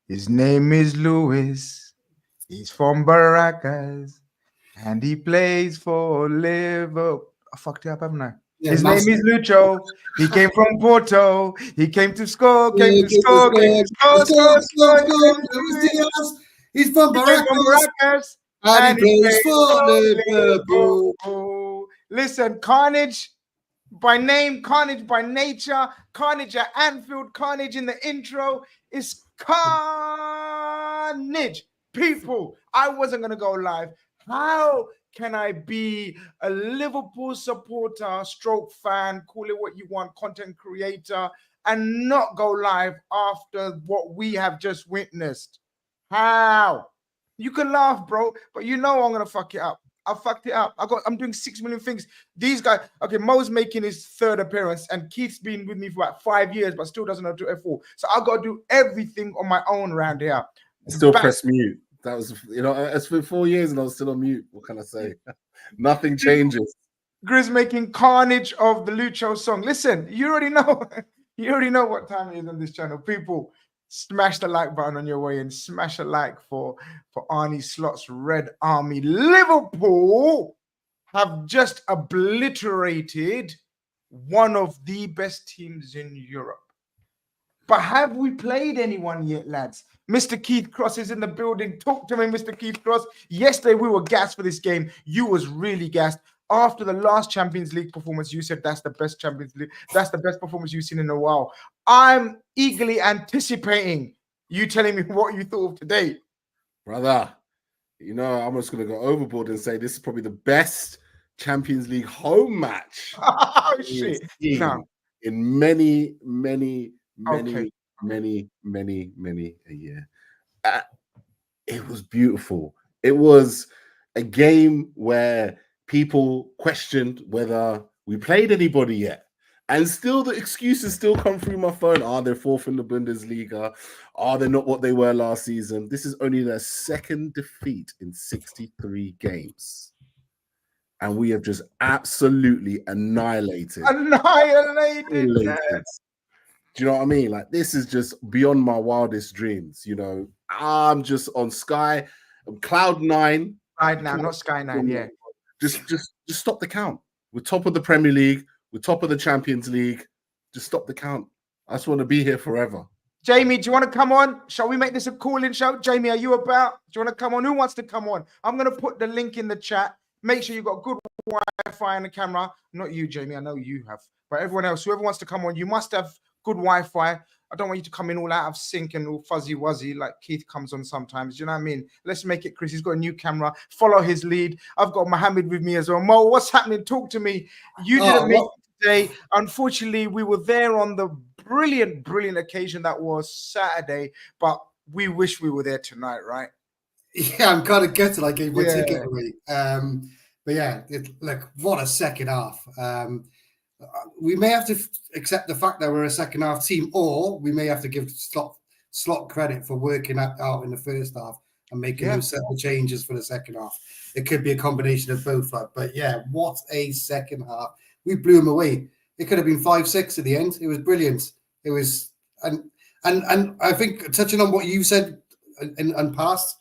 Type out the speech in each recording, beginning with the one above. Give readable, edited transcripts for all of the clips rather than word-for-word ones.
His name is Lewis. He's from Baracas. And he plays for Liverpool. I fucked it up, haven't I? Yeah, His name is massive. Lucho. He came from Porto. He came to score, came Yeah, to score, came to score, score, score. He came to Lewis win. Diaz. He's from He came from Baracas Baracas. and he And he plays plays for for Liverpool. Liverpool. Listen, Carnage by name, Carnage by nature, Carnage at Anfield, Carnage in the intro is Carnage. People, I wasn't going to go live. How can I be a Liverpool supporter, stroke fan, call it what you want, content creator, and not go live after what we have just witnessed? How? You can laugh, bro, but you know I'm going to fuck it up. I fucked it up. I'm doing 6 million things. These guys, okay, Mo's making his third appearance, and Keith's been with me for about 5 years, but still doesn't know to F4. So I got to do everything on my own around here. Still press mute. That was, it's been 4 years and I was still on mute. What can I say? Nothing changes. Grizz making carnage of the Lucho song. Listen, you already know. You already know what time it is on this channel. People, smash the like button on your way and smash a like for Arnie Slot's Red Army. Liverpool have just obliterated one of the best teams in Europe. But have we played anyone yet, lads? Mr. Keith Cross is in the building. Talk to me, Mr. Keith Cross. Yesterday, we were gassed for this game. You was really gassed. After the last Champions League performance, you said that's the best Champions League. That's the best performance you've seen in a while. I'm eagerly anticipating you telling me what you thought of today. Brother, I'm just going to go overboard and say this is probably the best Champions League home match Oh, shit. No. in many a year. It was beautiful. It was a game where people questioned whether we played anybody yet. And still the excuses still come through my phone. Are they fourth in the Bundesliga? Are they not what they were last season? This is only their second defeat in 63 games. And we have just absolutely annihilated. Annihilated. Do you know what I mean? Like, this is just beyond my wildest dreams. I'm just on Sky, Cloud 9. Right now, not Sky 9, yeah. Just stop the count. We're top of the Premier League. We're top of the Champions League. Just stop the count. I just want to be here forever. Jamie, do you want to come on? Shall we make this a call-in show? Jamie, are you about? Do you want to come on? Who wants to come on? I'm going to put the link in the chat. Make sure you've got good Wi-Fi and a camera. Not you, Jamie. I know you have. But everyone else, whoever wants to come on, you must have good Wi-Fi. I don't want you to come in all out of sync and all fuzzy-wuzzy like Keith comes on sometimes. Do you know what I mean? Let's make it Chris. He's got a new camera. Follow his lead. I've got Mohammed with me as well. Mo, what's happening? Talk to me. You didn't make it today. Unfortunately, we were there on the brilliant occasion that was Saturday, but we wish we were there tonight, right? Yeah, I'm kind of gutted I gave my ticket away. But yeah, look, what a second half. We may have to accept the fact that we're a second half team, or we may have to give Slot credit for working out in the first half and making those subtle changes for the second half. It could be a combination of both. But yeah, what a second half. We blew them away. It could have been 5-6 at the end. It was brilliant. It was, and I think touching on what you said and past,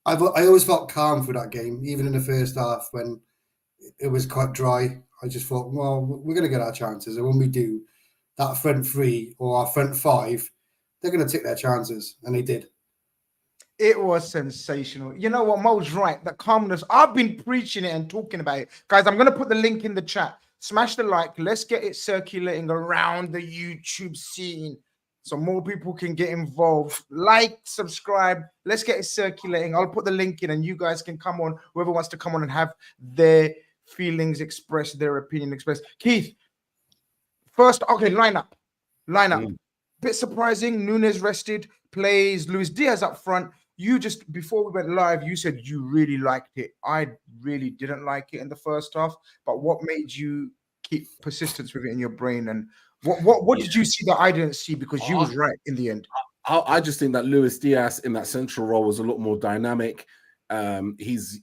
I always felt calm for that game, even in the first half when it was quite dry. I just thought, well, we're going to get our chances. And when we do, that front three or our front five, they're going to take their chances. And they did. It was sensational. You know what? Mo's right. That calmness. I've been preaching it and talking about it. Guys, I'm going to put the link in the chat. Smash the like. Let's get it circulating around the YouTube scene so more people can get involved. Like, subscribe. Let's get it circulating. I'll put the link in and you guys can come on. Whoever wants to come on and have their feelings expressed, their opinion expressed. Keith, first, okay, lineup. Bit surprising. Nunes rested, plays Luis Diaz up front. You just, before we went live, you said you really liked it. I really didn't like it in the first half, but what made you keep persistence with it in your brain? And what did you see that I didn't see? Because you was right in the end. I just think that Luis Diaz in that central role was a lot more dynamic. He's,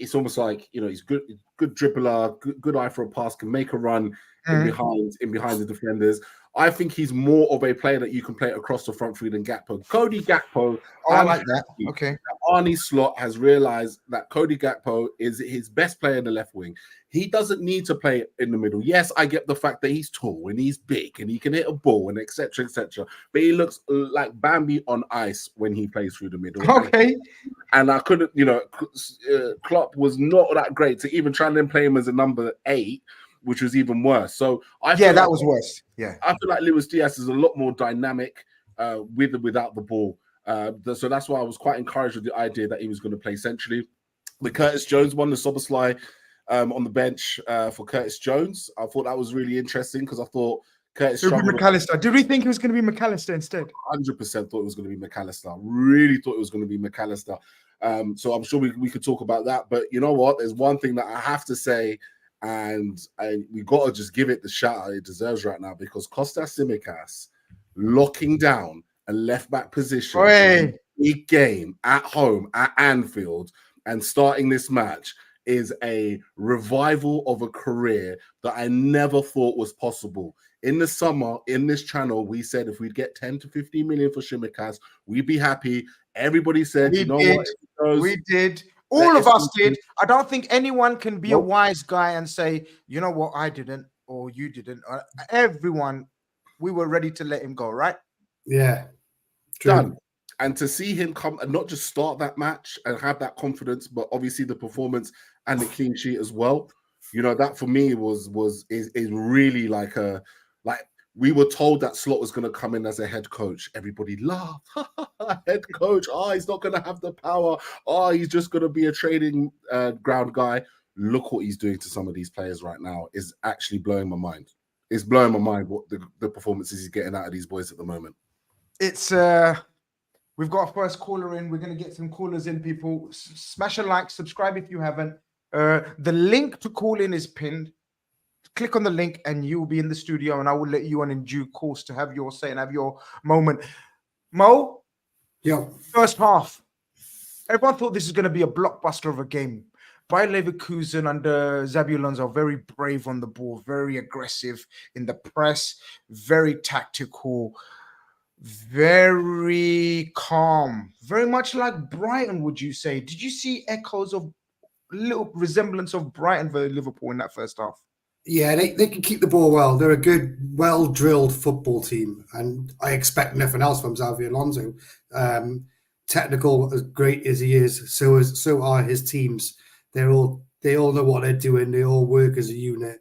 it's almost like, he's good dribbler, good eye for a pass, can make a run in behind the defenders. I think he's more of a player that you can play across the front three than Gakpo. Cody Gakpo. Oh, I like that. Okay. Arnie Slot has realized that Cody Gakpo is his best player in the left wing. He doesn't need to play in the middle. Yes, I get the fact that he's tall and he's big and he can hit a ball and etc. etc. But he looks like Bambi on ice when he plays through the middle. Okay. And I couldn't, Klopp was not that great to even try and play him as a number 8, which was even worse. So that was worse. Yeah, I feel like Luis Diaz is a lot more dynamic with and without the ball. So that's why I was quite encouraged with the idea that he was going to play centrally. The Curtis Jones one, the Soboslai on the bench for Curtis Jones. I thought that was really interesting because I thought Curtis McAllister. Did we think it was going to be McAllister instead? 100% thought it was going to be McAllister. Really thought it was going to be McAllister. So I'm sure we could talk about that. But you know what? There's one thing that I have to say, and we got to just give it the shout out it deserves right now, because Kostas Tsimikas locking down a left back position in a big game at home at Anfield and starting this match is a revival of a career that I never thought was possible. In the summer, in this channel, we said if we'd get 10 to 15 million for Tsimikas, we'd be happy. Everybody said, we did. All of us did. I don't think anyone can be a wise guy and say, you know what, I didn't, or you didn't. Everyone, we were ready to let him go, right? Yeah. True. Done. And to see him come and not just start that match and have that confidence, but obviously the performance and the clean sheet as well. That for me is really like we were told that Slot was going to come in as a head coach. Everybody laughed. Head coach. He's not going to have the power. He's just going to be a trading ground guy. Look what he's doing to some of these players right now is actually blowing my mind. It's blowing my mind what the performances he's getting out of these boys at the moment. It's we've got our first caller in. We're going to get some callers in, people. Smash a like, subscribe if you haven't. The link to call in is pinned. Click on the link and you will be in the studio, and I will let you on in due course to have your say and have your moment. Mo, first half. Everyone thought this was going to be a blockbuster of a game. By Leverkusen under Xabi Alonso, very brave on the ball, very aggressive in the press, very tactical, very calm, very much like Brighton, would you say? Did you see echoes of little resemblance of Brighton for Liverpool in that first half? Yeah, they can keep the ball well. They're a good, well-drilled football team, and I expect nothing else from Xabi Alonso. Technical, as great as he is, so are his teams. They all know what they're doing. They all work as a unit.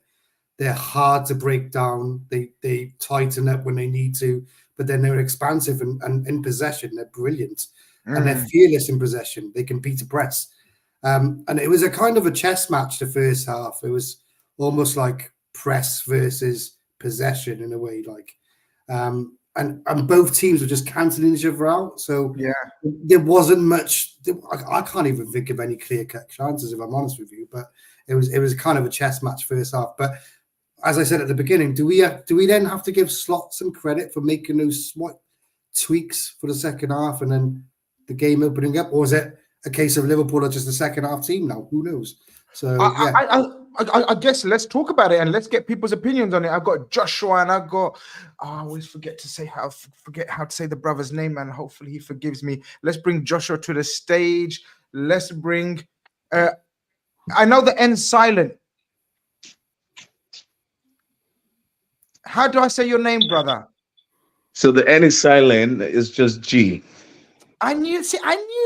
They're hard to break down. They tighten up when they need to, but then they're expansive and in possession. They're brilliant, and they're fearless in possession. They can beat a press. And it was a kind of a chess match the first half. It was almost like press versus possession in a way, and both teams were just cancelling each other out. So there wasn't much. I can't even think of any clear-cut chances, if I'm honest with you. But it was kind of a chess match first half. But as I said at the beginning, do we then have to give Slot some credit for making those tweaks for the second half and then the game opening up, or is it a case of Liverpool are just a second half team now? Who knows? So I guess let's talk about it and let's get people's opinions on it. I've got Joshua and I've got I always forget how to say the brother's name, and hopefully he forgives me. Let's bring Joshua to the stage. Let's bring I know the N's silent. How do I say your name, brother? So the N is silent. It's just G. I knew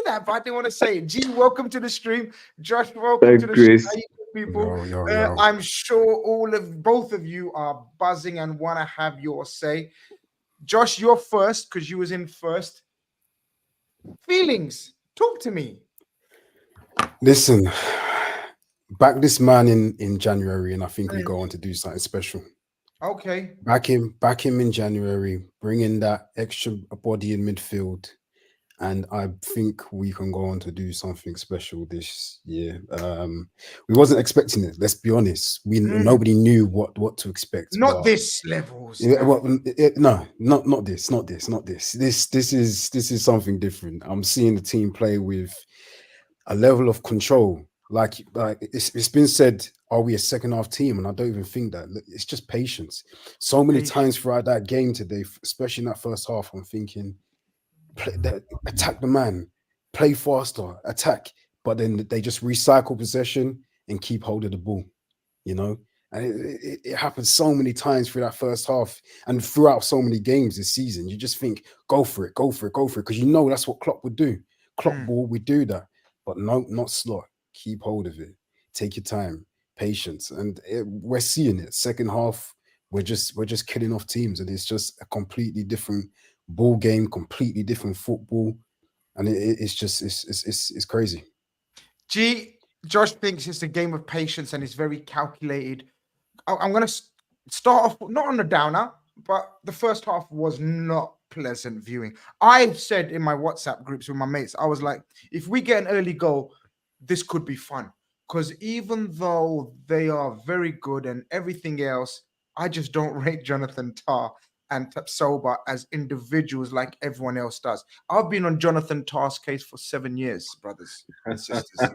that, but I didn't want to say it. G, welcome to the stream. Josh, welcome to the Grizz. stream. People, Yo. I'm sure both of you are buzzing and want to have your say. Josh, you're first because you was in first. Feelings, talk to me. Listen, back this man in January, and I think we go on to do something special. Okay. Back him in January, bring in that extra body in midfield, and I think we can go on to do something special this year. We wasn't expecting it. Let's be honest. Nobody knew what to expect. Not this levels. No, not this. This is something different. I'm seeing the team play with a level of control like it's been said, are we a second half team? And I don't even think that. It's just patience. So many times throughout that game today, especially in that first half, I'm thinking, attack the man, play faster, attack. But then they just recycle possession and keep hold of the ball, you know. And it happens so many times through that first half and throughout so many games this season. You just think, go for it, go for it, go for it, because you know that's what Klopp would do. Klopp ball, we do that, but no, not Slot. Keep hold of it. Take your time, patience, and we're seeing it. Second half, we're just killing off teams, and it's just a completely different ball game, completely different football, and it's crazy. Josh thinks it's a game of patience and it's very calculated. I'm going to start off not on the downer, but the first half was not pleasant viewing. I said in my WhatsApp groups with my mates, I was like, if we get an early goal, this could be fun. Because even though they are very good and everything else, I just don't rate Jonathan Tah and Tapsoba as individuals like everyone else does. I've been on Jonathan Tah's case for 7 years, brothers and sisters.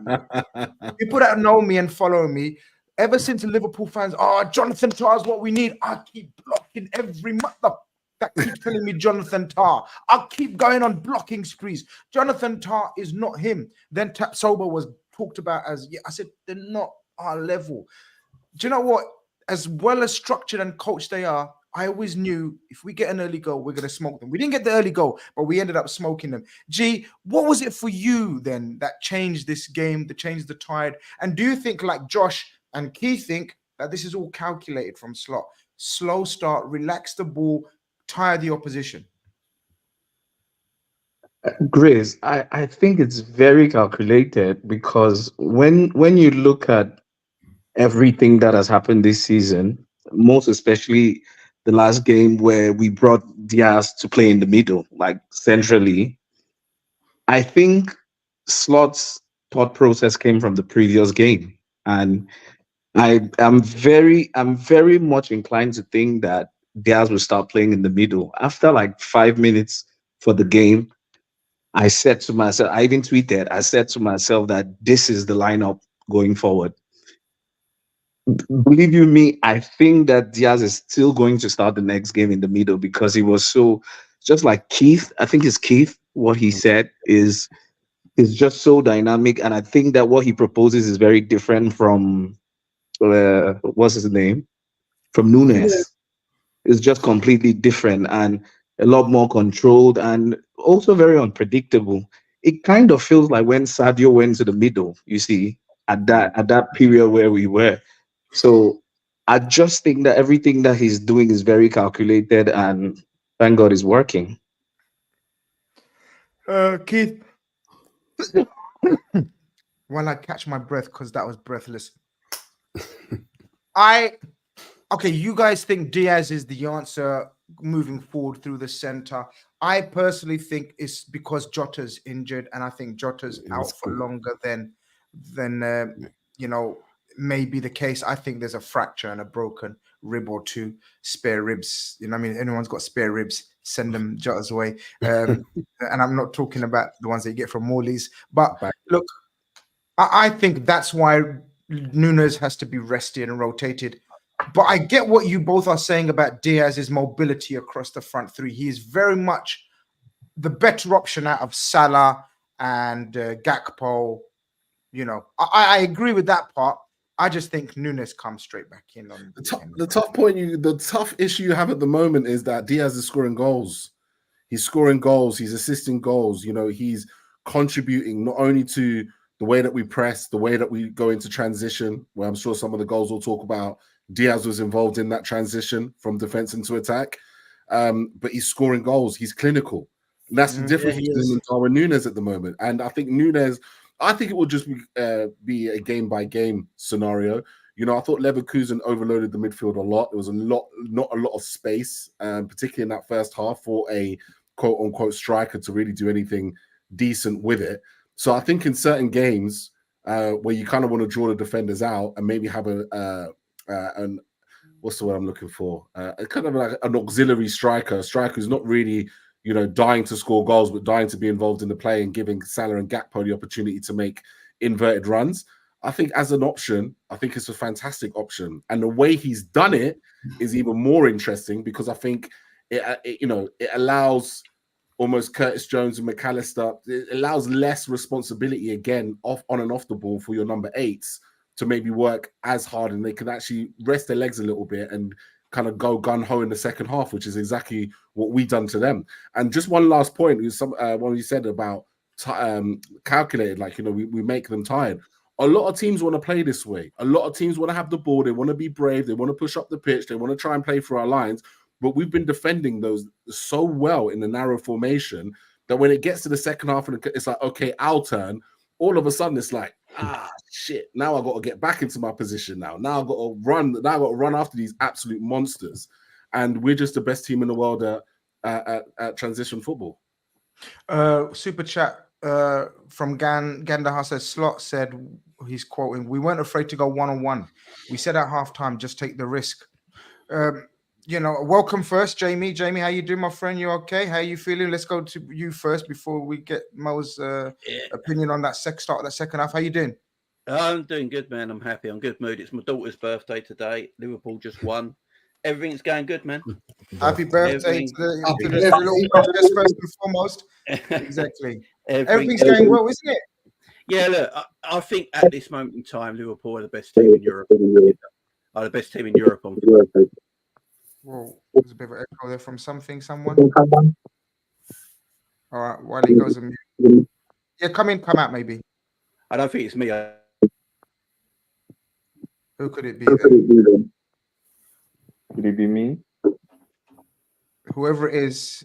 People that know me and follow me, ever since the Liverpool fans, Jonathan Tah is what we need. I keep blocking every mother that keeps telling me Jonathan Tah. I'll keep going on blocking sprees. Jonathan Tah is not him. Then Tapsoba was talked about as, I said, they're not our level. Do you know what? As well as structured and coached they are, I always knew if we get an early goal, we're going to smoke them. We didn't get the early goal, but we ended up smoking them. G, what was it for you then that changed this game, that changed the tide? And do you think, like Josh and Keith think, that this is all calculated from Slot? Slow start, relax the ball, tire the opposition. Grizz, I think it's very calculated because when you look at everything that has happened this season, most especially the last game where we brought Diaz to play in the middle, like centrally, I think Slot's thought process came from the previous game. And I'm very much inclined to think that Diaz will start playing in the middle. After like 5 minutes for the game, I said to myself, I even tweeted, I said to myself that this is the lineup going forward. Believe you me, I think that Diaz is still going to start the next game in the middle because he was so, just like Keith, I think it's Keith, what he said is just so dynamic. And I think that what he proposes is very different from, what's his name? From Nunes. It's just completely different and a lot more controlled and also very unpredictable. It kind of feels like when Sadio went to the middle, you see, at that period where we were. So I just think that everything that he's doing is very calculated and thank God it's working. Keith, while I catch my breath, because that was breathless. Okay, you guys think Diaz is the answer moving forward through the center. I personally think it's because Jota's injured, and I think Jota's out for longer than may be the case. I think there's a fracture and a broken rib or two, spare ribs. You know, I mean, anyone's got spare ribs, send them Jota's way. And I'm not talking about the ones that you get from Morley's. But look, I think that's why Nunes has to be rested and rotated. But I get what you both are saying about Diaz's mobility across the front three. He is very much the better option out of Salah and Gakpo. You know, I agree with that part. I just think Nunes comes straight back in on the tough issue you have at the moment is that Diaz is scoring goals. He's scoring goals. He's assisting goals. You know, he's contributing not only to the way that we press, the way that we go into transition, where I'm sure some of the goals we'll talk about, Diaz was involved in that transition from defense into attack. But he's scoring goals. He's clinical. And that's the difference between him and Darwin Nunes at the moment. And I think Nunes, I think it will just be a game-by-game scenario. You know, I thought Leverkusen overloaded the midfield a lot. There was not a lot of space, particularly in that first half, for a quote-unquote striker to really do anything decent with it. So I think in certain games where you kind of want to draw the defenders out and maybe have an what's the word I'm looking for? Kind of like an auxiliary striker, a striker who's not really, you know, dying to score goals, but dying to be involved in the play and giving Salah and Gakpo the opportunity to make inverted runs. I think as an option, I think it's a fantastic option. And the way he's done it is even more interesting because I think it allows almost Curtis Jones and McAllister. It allows less responsibility again on and off the ball for your number 8s to maybe work as hard, and they can actually rest their legs a little bit and kind of go gung-ho in the second half, which is exactly what we done to them. And just one last point, when you said about calculated, like, we make them tired. A lot of teams want to play this way. A lot of teams want to have the ball. They want to be brave. They want to push up the pitch. They want to try and play for our lines. But we've been defending those so well in the narrow formation that when it gets to the second half and it's like, okay, our turn, all of a sudden it's like, shit, now I've got to get back into my position now. Now I've got to run. Now I've got to run after these absolute monsters. And we're just the best team in the world at transition football. Super chat from Gandahar says, Slot said, he's quoting, "We weren't afraid to go one-on-one. We said at halftime, just take the risk." Welcome first, Jamie. Jamie, how you doing, my friend? You okay? How you feeling? Let's go to you first before we get Mo's opinion on that start of that second half. How you doing? I'm doing good, man. I'm happy. I'm good mood. It's my daughter's birthday today. Liverpool just won. Everything's going good, man. Happy birthday to the little just first and foremost. Exactly. Everything's going well, isn't it? Yeah, look, I think at this moment in time, Liverpool are the best team in Europe. Are the best team in Europe on Thursday. Whoa, there's a bit of an echo there from someone. All right, while he goes on mute. Yeah, come out maybe. I don't think it's me. Who could it be then? Could it be me? Whoever it is,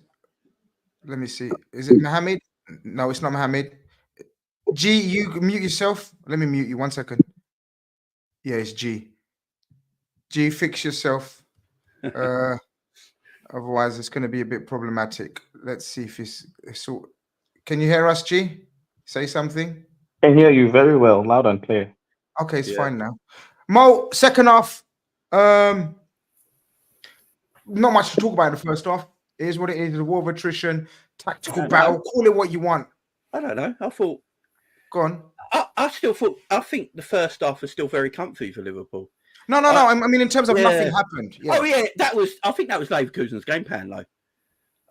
let me see. Is it Mohammed? No, it's not Mohammed. G, you mute yourself. Let me mute you 1 second. Yeah, it's G. G, fix yourself. Otherwise, it's going to be a bit problematic. Let's see if it's all. Can you hear us, G? Say something. I can hear you very well, loud and clear. Okay, it's fine now. Mo, second half. Not much to talk about in the first half. It is what it is. The war of attrition, tactical battle. Call it what you want. I don't know. I thought. Go on. I still thought. I think the first half was still very comfy for Liverpool. No. I mean, in terms of nothing happened. Yeah. Oh yeah, I think that was Leverkusen's game plan, though.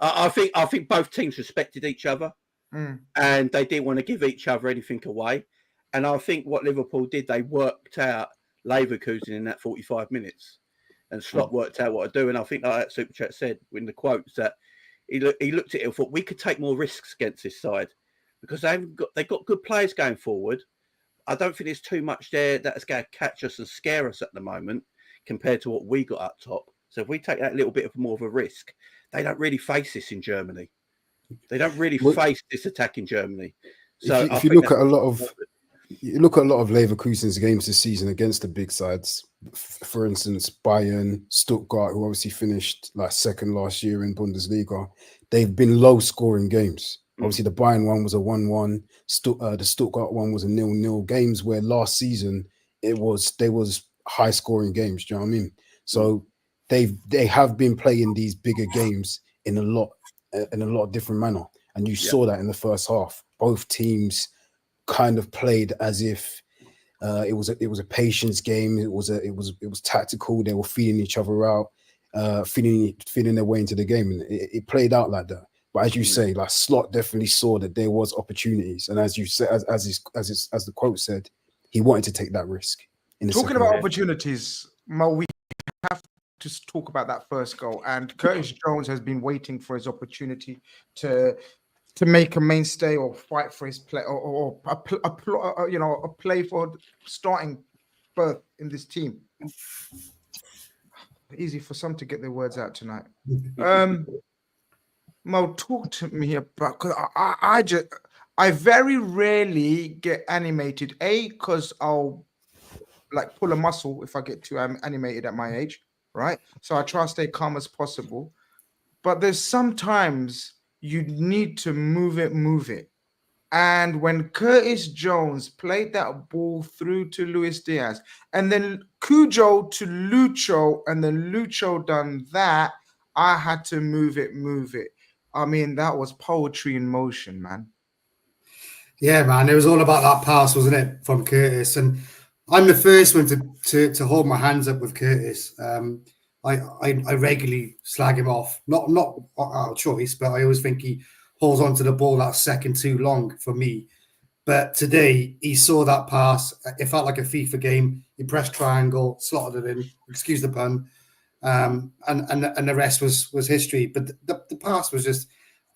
I think both teams respected each other, and they didn't want to give each other anything away. And I think what Liverpool did, they worked out Leverkusen in that 45 minutes, and Slot worked out what to do. And I think, like that Super Chat said in the quotes, that he looked at it and thought we could take more risks against this side because they've got good players going forward. I don't think there's too much there that's going to catch us and scare us at the moment compared to what we got up top. So if we take that little bit of more of a risk, they don't really face this in Germany. They don't really face this attack in Germany. So if you look at a lot of Leverkusen's games this season against the big sides, for instance, Bayern, Stuttgart, who obviously finished like second last year in Bundesliga, they've been low-scoring games. Obviously, the Bayern one was a 1-1. The Stuttgart one was a 0-0. Games where last season they was high-scoring games. Do you know what I mean? So they have been playing these bigger games in a lot of different manner, and you saw that in the first half. Both teams kind of played as if it was a patience game. It was tactical. They were feeling each other out, feeling their way into the game, and it played out like that. But as you say, like Slot definitely saw that there was opportunities, and as you said, as the quote said, he wanted to take that risk. Talking about opportunities, Mo, we have to talk about that first goal. And Curtis Jones has been waiting for his opportunity to make a mainstay or fight for his play or a play for starting berth in this team. Easy for some to get their words out tonight. Mo, talk to me about, because I very rarely get animated. Because I'll like pull a muscle if I get too animated at my age, right? So I try to stay calm as possible. But there's sometimes you need to move it. And when Curtis Jones played that ball through to Luis Diaz, and then Cujo to Lucho, and then Lucho done that, I had to move it. I mean, that was poetry in motion, man. Yeah, man. It was all about that pass, wasn't it, from Curtis? And I'm the first one to hold my hands up with Curtis. I regularly slag him off, not out of choice, but I always think he holds on to the ball that second too long for me. But today he saw that pass. It felt like a FIFA game. He pressed triangle, slotted it in. Excuse the pun. And the rest was history. But the pass was just.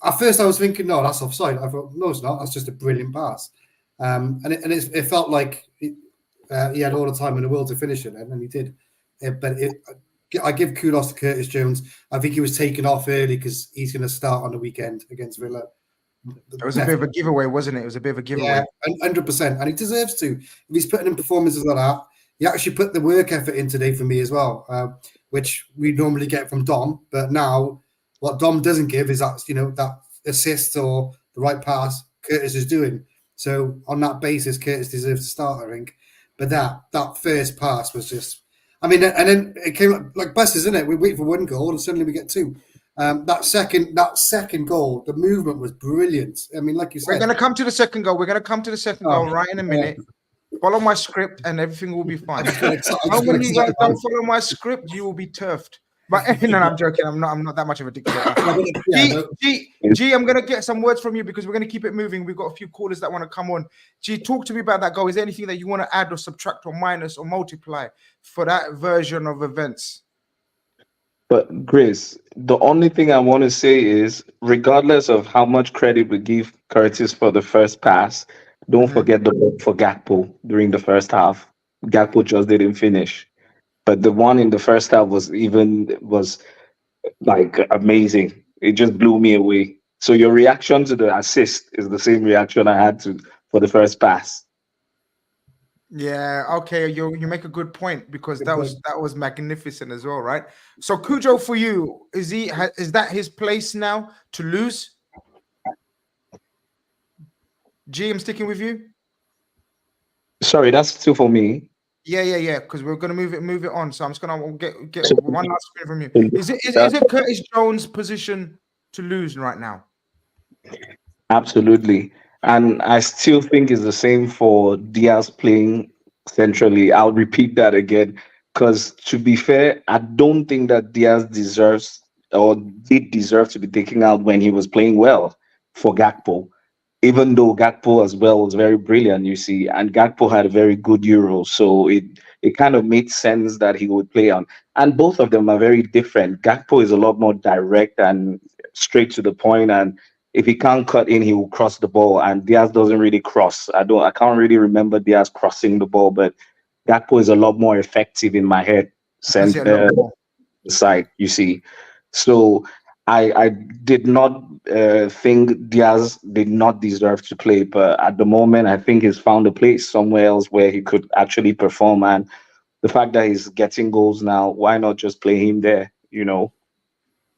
At first, I was thinking, no, that's offside. I thought, no, it's not. That's just a brilliant pass. And it felt like he had all the time in the world to finish it, and he did. I give kudos to Curtis Jones. I think he was taken off early because he's going to start on the weekend against Villa. It was a bit of a giveaway, wasn't it? It was a bit of a giveaway. Yeah, 100%. And he deserves to. If he's putting in performances like that, he actually put the work effort in today for me as well, which we normally get from Dom. But now, what Dom doesn't give is that that assist or the right pass Curtis is doing. So on that basis, Curtis deserves to start, I think. But that first pass was just, I mean, and then it came like buses, isn't it? We wait for one goal and suddenly we get two. That second goal, the movement was brilliant. I mean, like you said, we're going to come to the second goal. We're going to come to the second goal right in a minute. Follow my script and everything will be fine. When you guys don't follow my script, you will be turfed. But no, I'm joking. I'm not that much of a dictator. G, I'm gonna get some words from you because we're gonna keep it moving. We've got a few callers that want to come on. G, talk to me about that goal. Is there anything that you want to add or subtract or minus or multiply for that version of events? But Grizz, the only thing I want to say is, regardless of how much credit we give Curtis for the first pass, don't forget the ball for Gakpo during the first half. Gakpo just didn't finish. But the one in the first half was like amazing. It just blew me away. So your reaction to the assist is the same reaction I had for the first pass. Yeah, okay, you make a good point because that was magnificent as well, right? So Cujo, for you, is that his place now to lose? G, I'm sticking with you. Sorry, that's still for me. Yeah. Because we're gonna move it on. So I'm just gonna get one last bit from you. Is it Curtis Jones' position to lose right now? Absolutely, and I still think it's the same for Diaz playing centrally. I'll repeat that again because, to be fair, I don't think that Diaz deserves or did deserve to be taken out when he was playing well for Gakpo. Even though Gakpo as well was very brilliant, you see, and Gakpo had a very good Euro, so it kind of made sense that he would play on. And both of them are very different. Gakpo is a lot more direct and straight to the point, and if he can't cut in, he will cross the ball. And Diaz doesn't really cross. I can't really remember Diaz crossing the ball, but Gakpo is a lot more effective in my head. Side, you see. So I did not think Diaz did not deserve to play, but at the moment, I think he's found a place somewhere else where he could actually perform. And the fact that he's getting goals now, why not just play him there?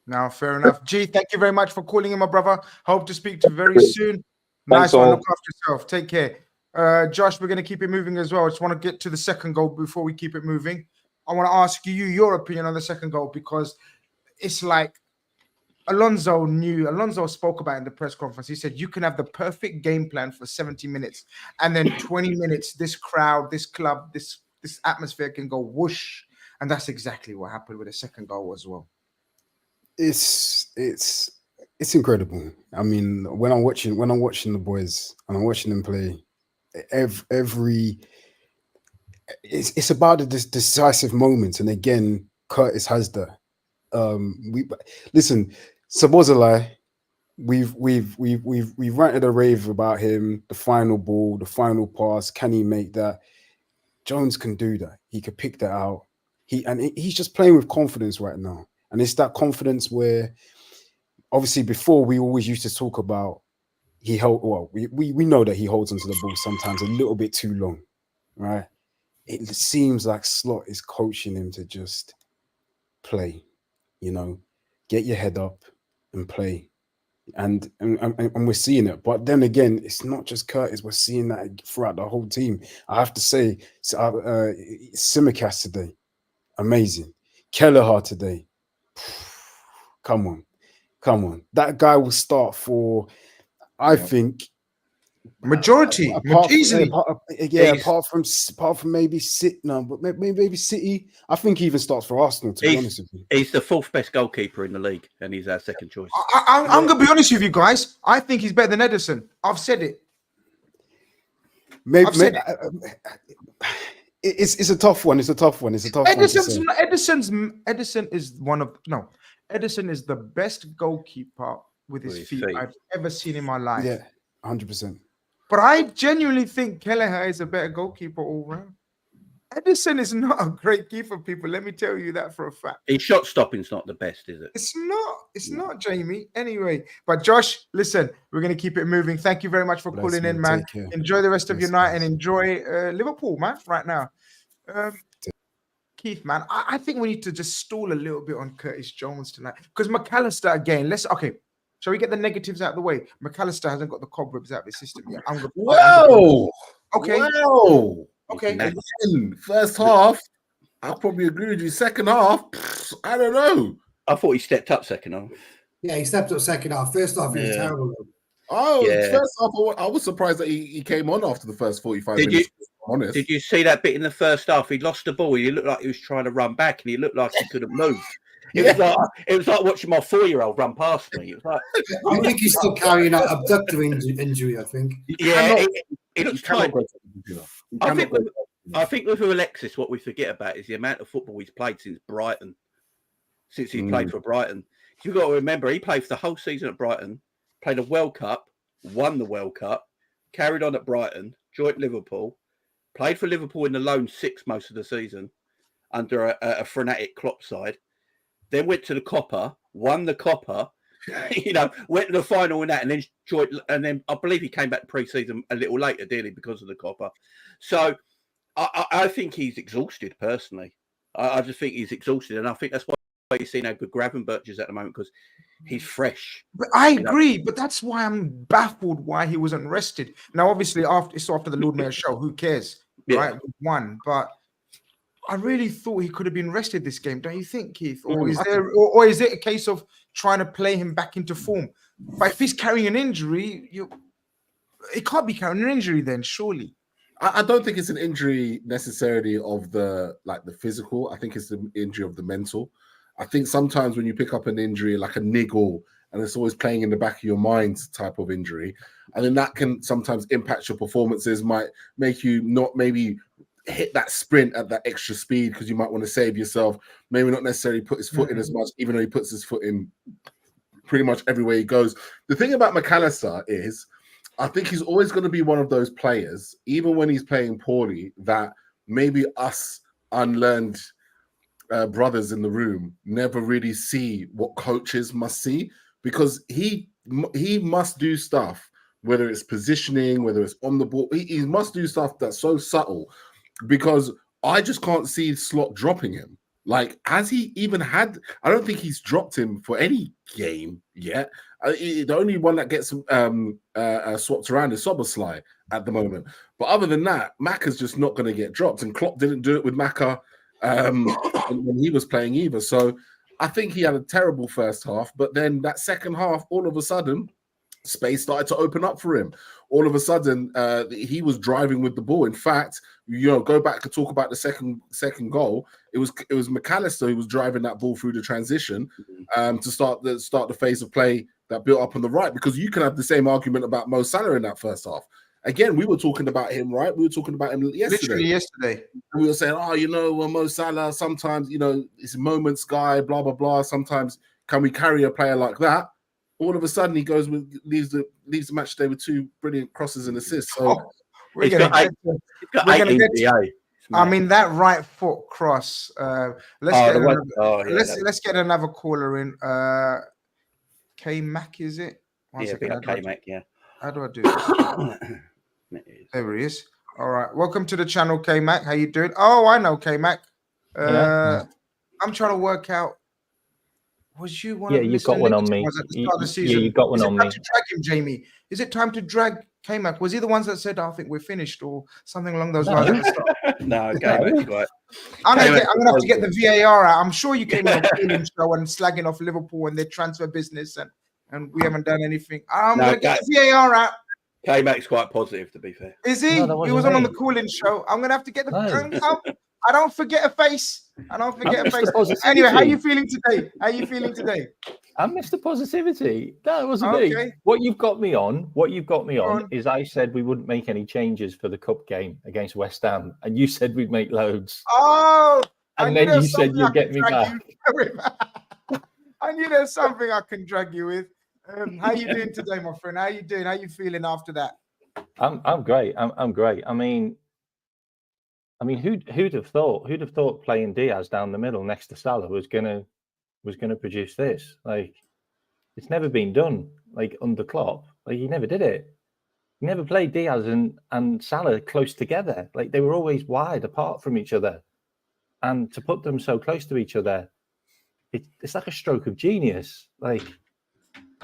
Now, fair enough. G, thank you very much for calling in, my brother. Hope to speak to you very soon. Nice one. Look after yourself. Take care. Josh, we're going to keep it moving as well. I just want to get to the second goal before we keep it moving. I want to ask you your opinion on the second goal because it's like Alonso spoke about in the press conference. He said you can have the perfect game plan for 70 minutes and then 20 minutes, this crowd, this club, this atmosphere can go whoosh. And that's exactly what happened with the second goal as well. It's incredible. I mean, when I'm watching the boys and I'm watching them play, it's about the decisive moments, and again, Curtis has that. Listen, Sabozalai, we've ranted a rave about him. The final ball, the final pass, can he make that? Jones can do that. He could pick that out. He's just playing with confidence right now. And it's that confidence where, obviously, before we always used to talk about we know that he holds onto the ball sometimes a little bit too long, right? It seems like Slot is coaching him to just play, get your head up and play. And we're seeing it. But then again, it's not just Curtis. We're seeing that throughout the whole team. I have to say, Simicast today, amazing. Kelleher today, come on. That guy will start for, I think, Majority, easily. Apart from maybe City, no, but maybe City. I think he even starts for Arsenal. To be honest with you, he's the 4th best goalkeeper in the league, and he's our second choice. I'm gonna be honest with you guys. I think he's better than Ederson. I've said it. It's a tough one. It's a tough one. Ederson is the best goalkeeper with his feet I've ever seen in my life. Yeah, 100%. But I genuinely think Kelleher is a better goalkeeper all round. Ederson is not a great keeper, people. Let me tell you that for a fact. His shot stopping's not the best, is it? It's not, Jamie. Anyway, but Josh, listen, we're going to keep it moving. Thank you very much for calling in, man. Enjoy the rest of your night and enjoy Liverpool, man, right now. Keith, man, I think we need to just stall a little bit on Curtis Jones tonight because McAllister again. Shall we get the negatives out of the way? McAllister hasn't got the cobwebs out of his system yet. Okay. Again, first half, I'll probably agree with you. Second half, I don't know. I thought he stepped up second half. Yeah, he stepped up second half. First half, he was terrible. First half, I was surprised that he came on after the first 45 minutes. Honest. Did you see that bit in the first half? He lost the ball. He looked like he was trying to run back, and he looked like he couldn't move. It was like watching my 4-year-old run past me. It was like I think he's still carrying an abductor injury. I think. Yeah, it looks tight. I think with Alexis, what we forget about is the amount of football he's played since Brighton. Since he played for Brighton, you've got to remember he played for the whole season at Brighton, played a World Cup, won the World Cup, carried on at Brighton, joined Liverpool. Played for Liverpool in the lone 6 most of the season under a frenetic Klopp side. Then went to the Copper, won the Copper, went to the final in that, and then joined. And then I believe he came back pre-season a little later, didn't he, because of the Copper. So I think he's exhausted personally. I just think he's exhausted, and I think that's why you're seeing how good Gravenberch is at the moment because he's fresh. But I agree, but that's why I'm baffled why he wasn't rested. Now, obviously, after the Lord Mayor show, who cares? Yeah. Right, one, but I really thought he could have been rested this game. Don't you think, Keith? Or is it a case of trying to play him back into form? But if he's carrying an injury, it can't be carrying an injury then, surely. I don't think it's an injury necessarily of the physical. I think it's the injury of the mental. I think sometimes when you pick up an injury like a niggle and it's always playing in the back of your mind type of injury, and then that can sometimes impact your performances, might make you not maybe hit that sprint at that extra speed because you might want to save yourself, maybe not necessarily put his foot in as much, even though he puts his foot in pretty much everywhere he goes. The thing about McAllister is I think he's always going to be one of those players, even when he's playing poorly, that maybe us unlearned brothers in the room never really see what coaches must see, because he must do stuff, whether it's positioning, whether it's on the ball, he must do stuff that's so subtle, because I just can't see Slot dropping him. Like, has he even had? I don't think he's dropped him for any game yet. The only one that gets swapped around is Soboslai at the moment. But other than that, Macca's just not going to get dropped, and Klopp didn't do it with Macca when he was playing either. So I think he had a terrible first half, but then that second half, all of a sudden, space started to open up for him. All of a sudden, he was driving with the ball. In fact, go back to talk about the second goal. It was McAllister who was driving that ball through the transition to start the phase of play that built up on the right. Because you can have the same argument about Mo Salah in that first half. Again, we were talking about him, right? We were talking about him yesterday. Literally yesterday. And we were saying, Mo Salah, sometimes, it's a moments guy, blah, blah, blah. Sometimes can we carry a player like that? All of a sudden, he goes leaves the match today with 2 brilliant crosses and assists. So we're going to get. I mean, that right foot cross. Let's get another caller in. K Mac, is it? K Mac. Yeah. How do I do this? There he is. All right. Welcome to the channel, K Mac. How you doing? Oh, I know K Mac. I'm trying to work out. Was you one? Yeah, you got one on me. At the start of the season? Yeah, you got one on me. To drag him, Jamie. Is it time to drag K-Mac? Was he the ones that said, I think we're finished, or something along those lines? At the start? No, K-Mac, right. I'm gonna have to get the VAR out. I'm sure you came on a feeling show and slagging off Liverpool and their transfer business, and we haven't done anything. I'm gonna get the VAR out. K-Mac's quite positive, to be fair. Is he? No, that He wasn't was on me. the cooling show. I'm gonna have to get the. No. I don't forget a face. I don't forget a missed face. the positivity. Anyway, how you feeling today? How you feeling today? I missed the positivity. No, it wasn't Okay. me. What you've got me on on. is I said we wouldn't make any changes for the cup game against West Ham, and you said we'd make loads. Oh, And then you said you'll get me back. I knew there's something I can drag you with. How you doing today, my friend? How you doing? How you feeling after that? I'm great. I'm great. I mean, who'd have thought? Who'd have thought playing Diaz down the middle next to Salah was gonna produce this? Like, it's never been done. Like under Klopp, like he never did it. He never played Diaz and Salah close together. Like they were always wide apart from each other, and to put them so close to each other, it's like a stroke of genius. Like,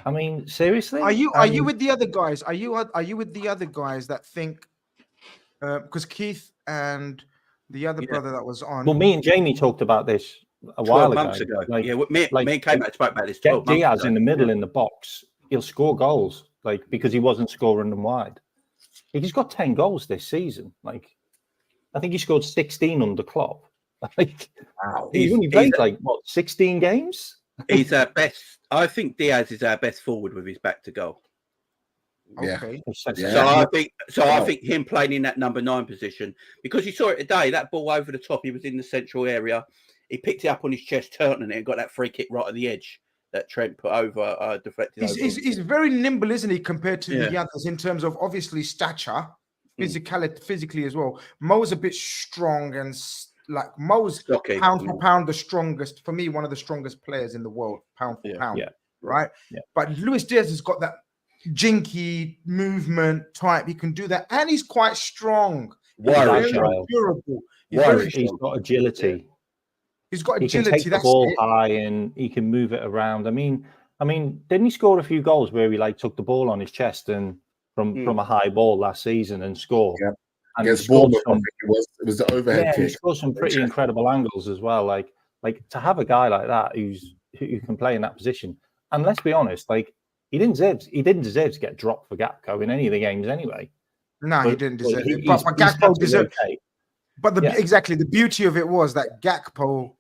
I mean, seriously, Are you with the other guys? Are you with the other guys that think? Because Keith and the other brother that was on. Well, me and Jamie talked about this a while months ago. Like, yeah, me and K-Mac spoke about this. Get Diaz in the middle in the box. He'll score goals, like because he wasn't scoring them wide. He's got 10 goals this season. Like, I think he scored 16 under Klopp. Like, he's only played like what 16 games. He's our best. I think Diaz is our best forward with his back to goal. Okay. Yeah. So I think him playing in that number 9 position, because you saw it today, that ball over the top, he was in the central area. He picked it up on his chest, turned it, and got that free kick right at the edge that Trent put over, deflected over. He's very nimble, isn't he, compared to the others in terms of obviously stature, physically as well. Mo's a bit strong and like Mo's pound for pound the strongest, for me, one of the strongest players in the world, pound for pound, right? Yeah. But Luis Diaz has got that jinky movement type. He can do that, and he's quite strong. He's durable. He's got agility. He's got agility. He can take the ball high and he can move it around. I mean, didn't he score a few goals where he like took the ball on his chest and from a high ball last season and scored? Yeah. And against Bournemouth, it was the overhead kick. He scored some pretty incredible angles as well. Like to have a guy like that who can play in that position. And let's be honest, like he didn't deserve to get dropped for Gakpo in any of the games anyway. No, he didn't deserve it. But Gakpo deserved. Okay. But exactly the beauty of it was that Gakpo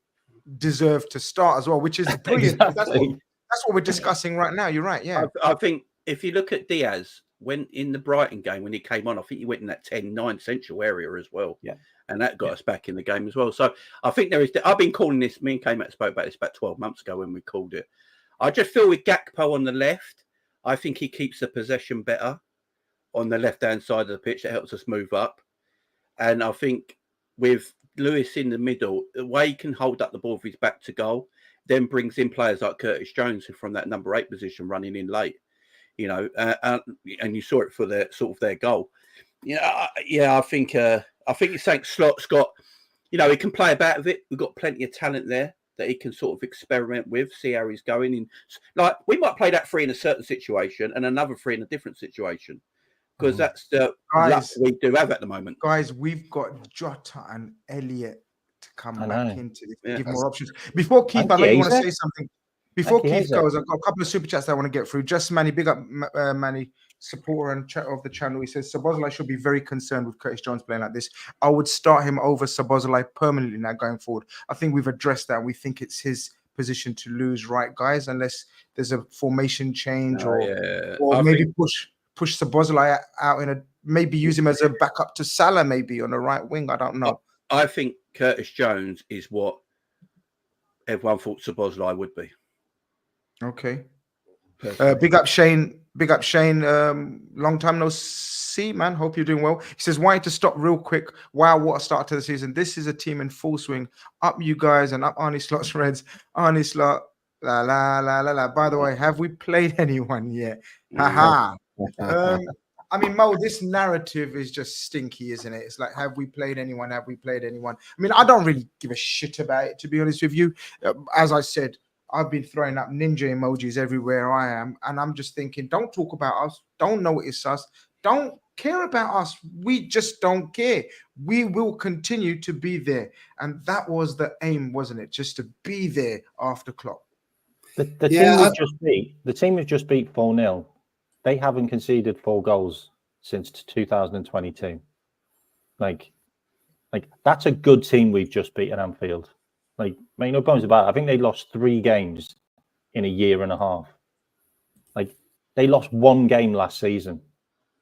deserved to start as well, which is brilliant. Exactly. That's what we're discussing right now. You're right. Yeah. I think if you look at Diaz, when in the Brighton game, when he came on, I think he went in that 10-9 central area as well. Yeah. And that got us back in the game as well. So I think there is, I've been calling this, me and K-Mac spoke about this about 12 months ago when we called it. I just feel with Gakpo on the left, I think he keeps the possession better on the left-hand side of the pitch. That helps us move up. And I think with Lewis in the middle, the way he can hold up the ball with his back to goal, then brings in players like Curtis Jones from that number 8 position running in late. You know, and you saw it for their sort of their goal. I think it's saying Slott's got, he can play about with it. We've got plenty of talent there that he can sort of experiment with, see how he's going. In like we might play that 3 in a certain situation and another 3 in a different situation, because that's the luck we do have at the moment. Guys, we've got Jota and Elliott to come back into this, give more options. Before Keith, I know you want to say something. Before Keith goes, I've got a couple of super chats that I want to get through. Just Manny, big up Manny, supporter and chat of the channel. He says Szoboszlai should be very concerned with Curtis Jones playing like this. I would start him over Szoboszlai permanently now going forward. I think we've addressed that. We think it's his position to lose, right, guys? Unless there's a formation change or maybe push Szoboszlai out maybe use him as a backup to Salah, maybe on the right wing. I don't know. I think Curtis Jones is what everyone thought Szoboszlai would be. Okay. Big up Shane. Long time no see, man. Hope you're doing well. He says, wanted to stop real quick. Wow, what a start to the season. This is a team in full swing. Up you guys and up Arnie Slot's Reds. Arnie Slot. La la la la la. By the way, have we played anyone yet? Haha. I mean, Mo, this narrative is just stinky, isn't it? It's like, have we played anyone? Have we played anyone? I mean, I don't really give a shit about it, to be honest with you. As I said, I've been throwing up ninja emojis everywhere I am. And I'm just thinking, don't talk about us. Don't notice us. Don't care about us. We just don't care. We will continue to be there. And that was the aim, wasn't it? Just to be there after Klopp. The team we've just beat 4-0. They haven't conceded 4 goals since 2022. Like that's a good team we've just beat at Anfield. Like, make no bones about it. I think they lost 3 games in a year and a half. Like, they lost 1 game last season.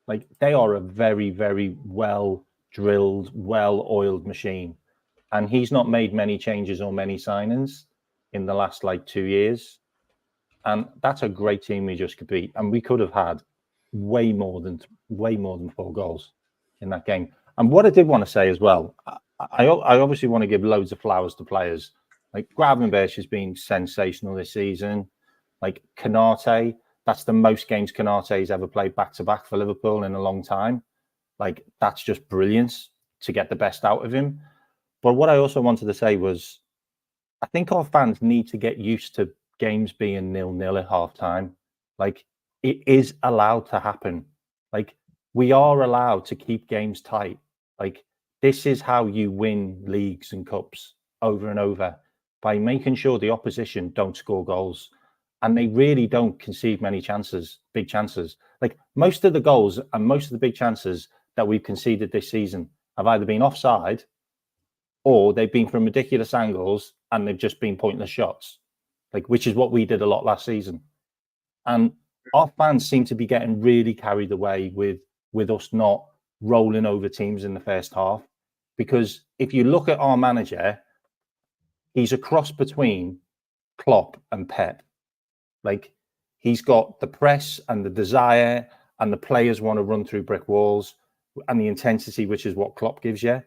Like, they are a very, very well-drilled, well-oiled machine. And he's not made many changes or many signings in the last, 2 years. And that's a great team we just could beat. And we could have had way more than 4 goals in that game. And what I did want to say as well, I obviously want to give loads of flowers to players. Like, Gravenberch has been sensational this season. Like, Konate, that's the most games Konate's ever played back-to-back for Liverpool in a long time. Like, that's just brilliant to get the best out of him. But what I also wanted to say was, I think our fans need to get used to games being 0-0 at half-time. Like, it is allowed to happen. Like, we are allowed to keep games tight. Like, this is how you win leagues and cups over and over, by making sure the opposition don't score goals. And they really don't concede many chances, big chances. Like, most of the goals and most of the big chances that we've conceded this season have either been offside, or they've been from ridiculous angles and they've just been pointless shots, like, which is what we did a lot last season. And our fans seem to be getting really carried away with us not rolling over teams in the first half. Because if you look at our manager, he's a cross between Klopp and Pep. Like, he's got the press and the desire, and the players want to run through brick walls, and the intensity, which is what Klopp gives you.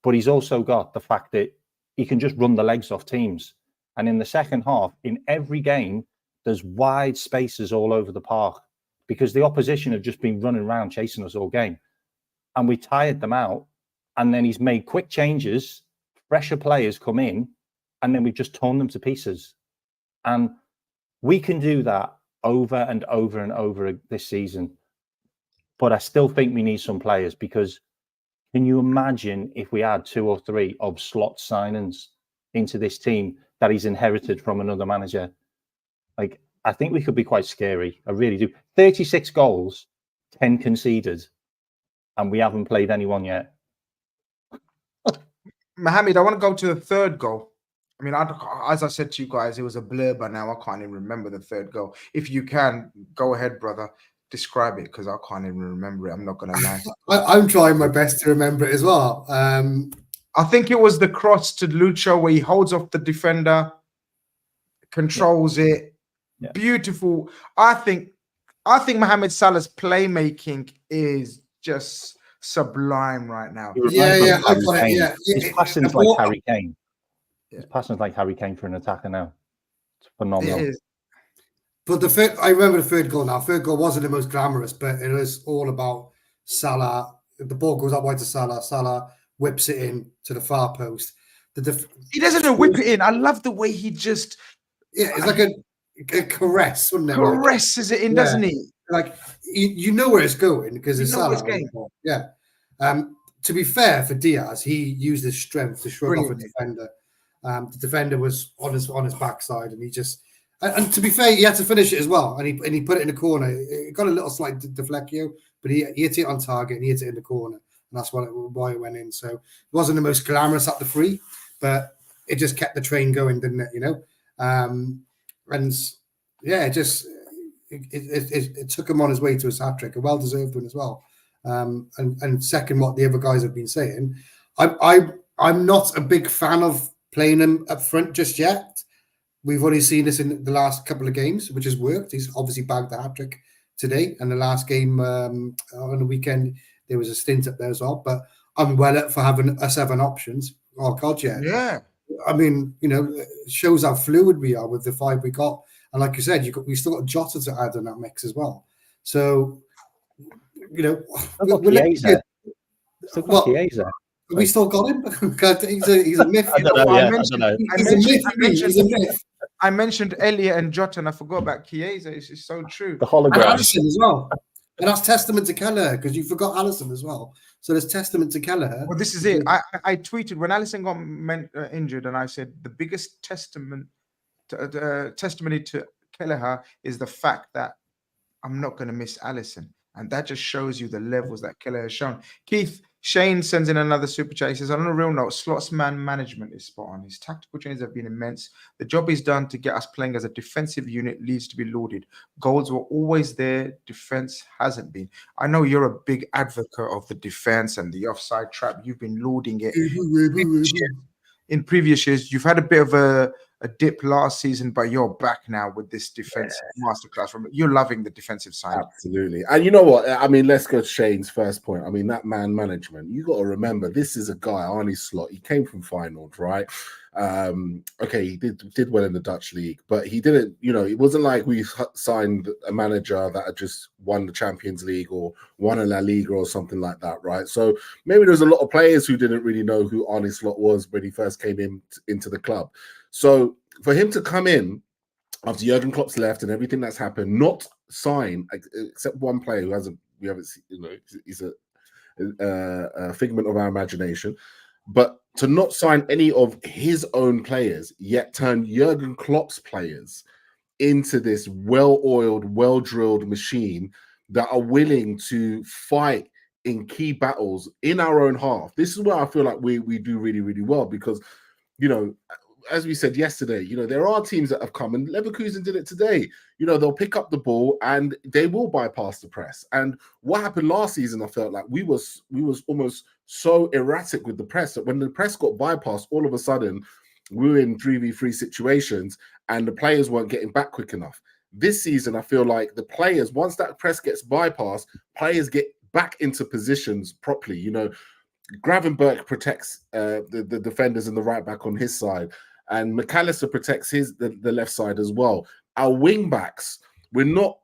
But he's also got the fact that he can just run the legs off teams. And in the second half, in every game, there's wide spaces all over the park, because the opposition have just been running around chasing us all game. And we tired them out. And then he's made quick changes, fresher players come in, and then we've just torn them to pieces. And we can do that over and over and over this season. But I still think we need some players, because can you imagine if we had 2 or 3 of slot signings into this team that he's inherited from another manager? Like, I think we could be quite scary. I really do. 36 goals, 10 conceded, and we haven't played anyone yet. Mohammed, I want to go to the third goal. I mean, as I said to you guys, it was a blur by now. I can't even remember the third goal. If you can, go ahead, brother. Describe it, because I can't even remember it. I'm not going to lie. I'm trying my best to remember it as well. I think it was the cross to Lucho where he holds off the defender, controls it. Yeah. Beautiful. I think Mohamed Salah's playmaking is just sublime right now. Yeah. His passing's like Harry Kane. His passing's like Harry Kane for an attacker now. It's phenomenal. It is. But I remember the third goal now. Third goal wasn't the most glamorous, but it was all about Salah. The ball goes up wide to Salah. Salah whips it in to the far post. He doesn't whip it in. I love the way he just... Yeah, it's like a caress, wouldn't it? Caresses it in, doesn't he? Like, you know where it's going, because it's Salah. Yeah. To be fair for Diaz, he used his strength to shrug off a defender. The defender was on his backside, and he just... And to be fair, he had to finish it as well, and he put it in the corner. It got a little slight deflectio, but he hit it on target, and he hit it in the corner, and that's why it went in. So it wasn't the most glamorous at the free, but it just kept the train going, didn't it? You know, and yeah, it took him on his way to his hat trick, a well-deserved one as well. And second, what the other guys have been saying, I'm not a big fan of playing him up front just yet. We've already seen this in the last couple of games, which has worked. He's obviously bagged the hat-trick today. And the last game on the weekend, there was a stint up there as well. But I'm well up for having us having options. Oh, God, yeah. Yeah. I mean, you know, it shows how fluid we are with the 5 we got. And like you said, we still got Jota to add in that mix as well. So, you know, we still got him. He's a myth. He's a myth. I mentioned Elliot and Jota, and I forgot about Chiesa. It's so true. The hologram. And Alisson as well. And that's testament to Kelleher, because you forgot Alisson as well. So there's testament to Kelleher. Well, this is it. I tweeted when Alisson got injured, and I said the biggest testimony to Kelleher is the fact that I'm not going to miss Alisson. And that just shows you the levels that Keller has shown. Keith, Shane sends in another super chat. He says, on a real note, Slot's man management is spot on. His tactical changes have been immense. The job he's done to get us playing as a defensive unit leads to be lauded. Goals were always there. Defense hasn't been. I know you're a big advocate of the defense and the offside trap. You've been lauding it. In previous years, you've had a bit of a dip last season, but you're back now with this defensive masterclass. You're loving the defensive side. Absolutely. And you know what? I mean, let's go to Shane's first point. I mean, that man management, you got to remember, this is a guy, Arnie Slot. He came from Feyenoord, right? Okay, he did well in the Dutch league, but he didn't, you know, it wasn't like we signed a manager that had just won the Champions League or won a La Liga or something like that, right? So maybe there's a lot of players who didn't really know who Arnie Slot was when he first came into the club. So for him to come in after Jurgen Klopp's left and everything that's happened, not sign except one player who we haven't seen, you know, he's a figment of our imagination, but to not sign any of his own players, yet turn Jurgen Klopp's players into this well-oiled, well-drilled machine that are willing to fight in key battles in our own half. This is where I feel like we do really, really well because, you know, as we said yesterday, you know, there are teams that have come, and Leverkusen did it today. You know, they'll pick up the ball and they will bypass the press. And what happened last season, I felt like we was almost so erratic with the press that when the press got bypassed, all of a sudden we were in 3v3 situations and the players weren't getting back quick enough. This season, I feel like the players, once that press gets bypassed, players get back into positions properly. You know, Gravenberch protects the defenders and the right back on his side, and McAllister protects the left side as well. Our wing backs, we're not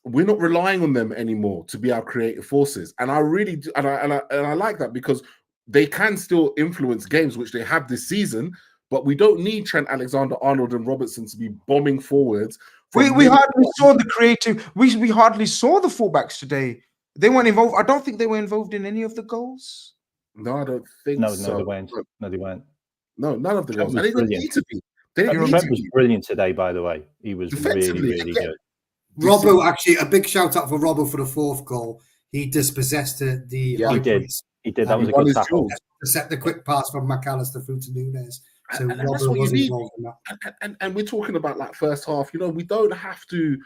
relying on them anymore to be our creative forces, and I really do, and I like that because they can still influence games, which they have this season. But we don't need Trent Alexander-Arnold and Robertson to be bombing forwards. We hardly saw the creative. We hardly saw the fullbacks today. They weren't involved. I don't think they were involved in any of the goals. No, I don't think so. No, they weren't. No, they weren't. No, none of the goals. And they didn't need to be. Trent was brilliant today, by the way. He was really good. Robbo, actually, a big shout out for Robbo for the fourth goal. He dispossessed the he did. That was a good tackle. To set the quick pass from McAllister through to Nunes. So and that's what you need. And we're talking about like first half. You know, we don't have to.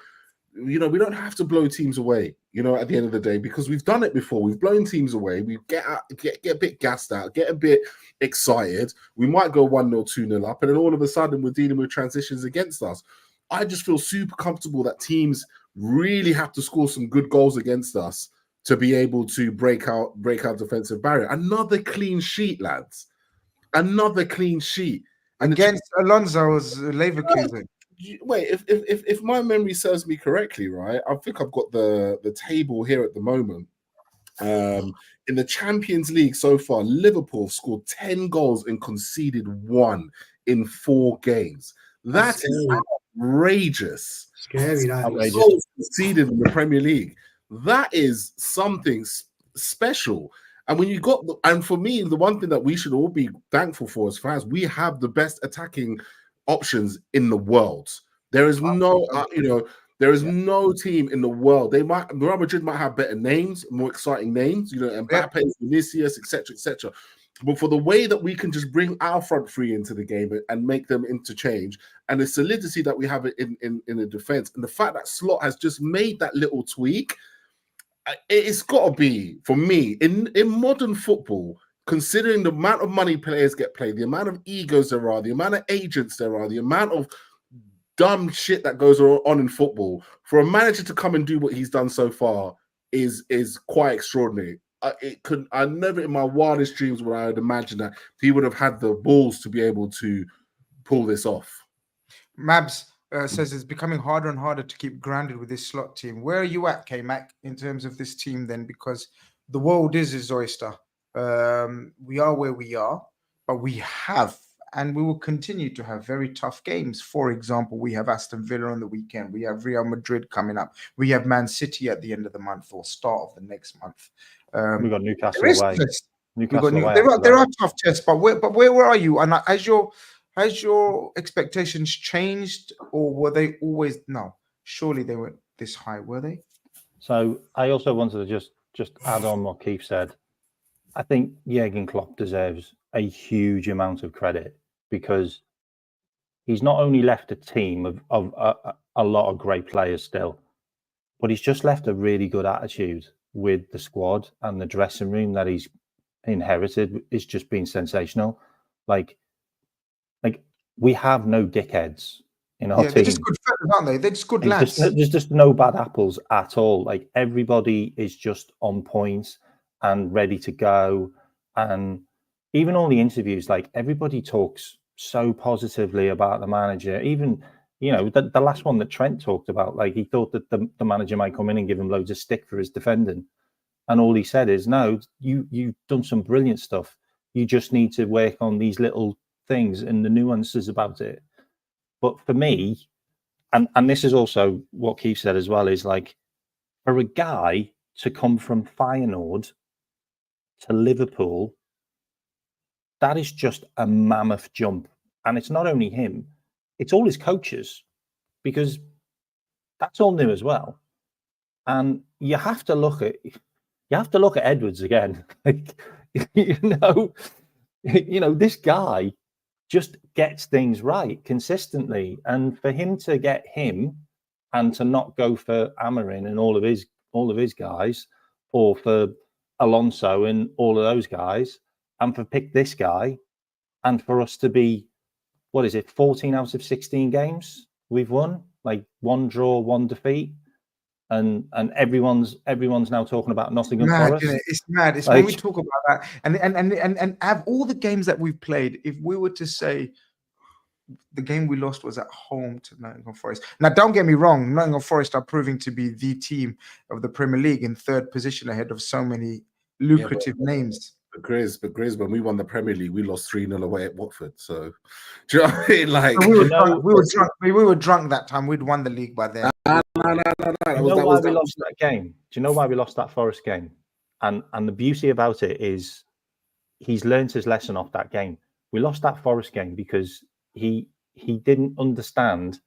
You know, we don't have to blow teams away, you know, at the end of the day, because we've done it before. We've blown teams away. We get a bit gassed out, get a bit excited. We might go 1-0, 2-0 up, and then all of a sudden we're dealing with transitions against us. I just feel super comfortable that teams really have to score some good goals against us to be able to break out defensive barrier. Another clean sheet, lads. Another clean sheet. Against Alonso's Leverkusen. Wait, if my memory serves me correctly, right? I think I've got the table here at the moment. In the Champions League so far, Liverpool scored 10 goals and conceded 1 in 4 games. That's outrageous. Scary, outrageous. Goals conceded in the Premier League. That is something special. And when you got, and for me, the one thing that we should all be thankful for as fans, we have the best attacking options in the world. There is no, there is no team in the world. Real Madrid might have better names, more exciting names, you know, Mbappe, Vinicius, etc. But for the way that we can just bring our front three into the game and make them interchange, and the solidity that we have in the defense, and the fact that Slot has just made that little tweak, it's got to be, for me, in modern football, considering the amount of money players get paid, the amount of egos there are, the amount of agents there are, the amount of dumb shit that goes on in football, for a manager to come and do what he's done so far is quite extraordinary. I never in my wildest dreams would I have imagined that he would have had the balls to be able to pull this off. Mabs says it's becoming harder and harder to keep grounded with this Slot team. Where are you at, K-Mac, in terms of this team then? Because the world is his oyster. We are where we are, but we have, and we will continue to have very tough games. For example, we have Aston Villa on the weekend. We have Real Madrid coming up. We have Man City at the end of the month or start of the next month. We've got Newcastle away. There are tough tests, but where are you? And has your expectations changed, or were they always? No, surely they weren't this high, were they? So I also wanted to just add on what Keith said. I think Jurgen Klopp deserves a huge amount of credit because he's not only left a team of a lot of great players still, but he's just left a really good attitude with the squad, and the dressing room that he's inherited is just been sensational. Like we have no dickheads in our team. They're just good fellas, aren't they? They're just good lads. There's just no bad apples at all. Like everybody is just on point and ready to go. And even all the interviews, like everybody talks so positively about the manager. Even, the last one that Trent talked about, like he thought that the manager might come in and give him loads of stick for his defending. And all he said is, no, you've done some brilliant stuff. You just need to work on these little things and the nuances about it. But for me, and this is also what Keith said as well, is like for a guy to come from Feyenoord to Liverpool, that is just a mammoth jump. And it's not only him, it's all his coaches, because that's all new as well. And you have to look at Edwards again. Like, this guy just gets things right consistently, and for him to get him and to not go for Amorim and all of his guys, or for Alonso and all of those guys, and for pick this guy, and for us to be, 14 out of 16 games we've won, like 1 draw, 1 defeat, and everyone's now talking about Nottingham Forest. It's mad. It's when we talk about that, and have all the games that we've played. If we were to say the game we lost was at home to Nottingham Forest. Now, don't get me wrong, Nottingham Forest are proving to be the team of the Premier League in 3rd position ahead of so many lucrative names. But Grizz, when we won the Premier League, we lost 3-0 away at Watford. So, do you know what I mean? Like, we were drunk that time. We'd won the league by then. No. Do you know why we lost that game? Do you know why we lost that Forest game? And the beauty about it is he's learned his lesson off that game. We lost that Forest game because he didn't understand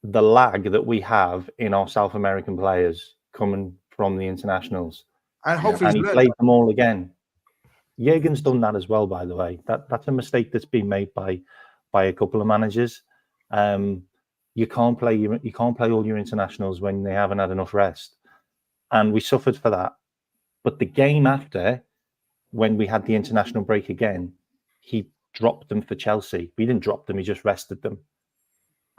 the lag that we have in our South American players coming from the internationals. And hopefully he played them all again. Jurgen's done that as well, by the way. That's a mistake that's been made by a couple of managers. You can't play all your internationals when they haven't had enough rest, and we suffered for that. But the game after, when we had the international break again, he dropped them for Chelsea. We didn't drop them; he just rested them,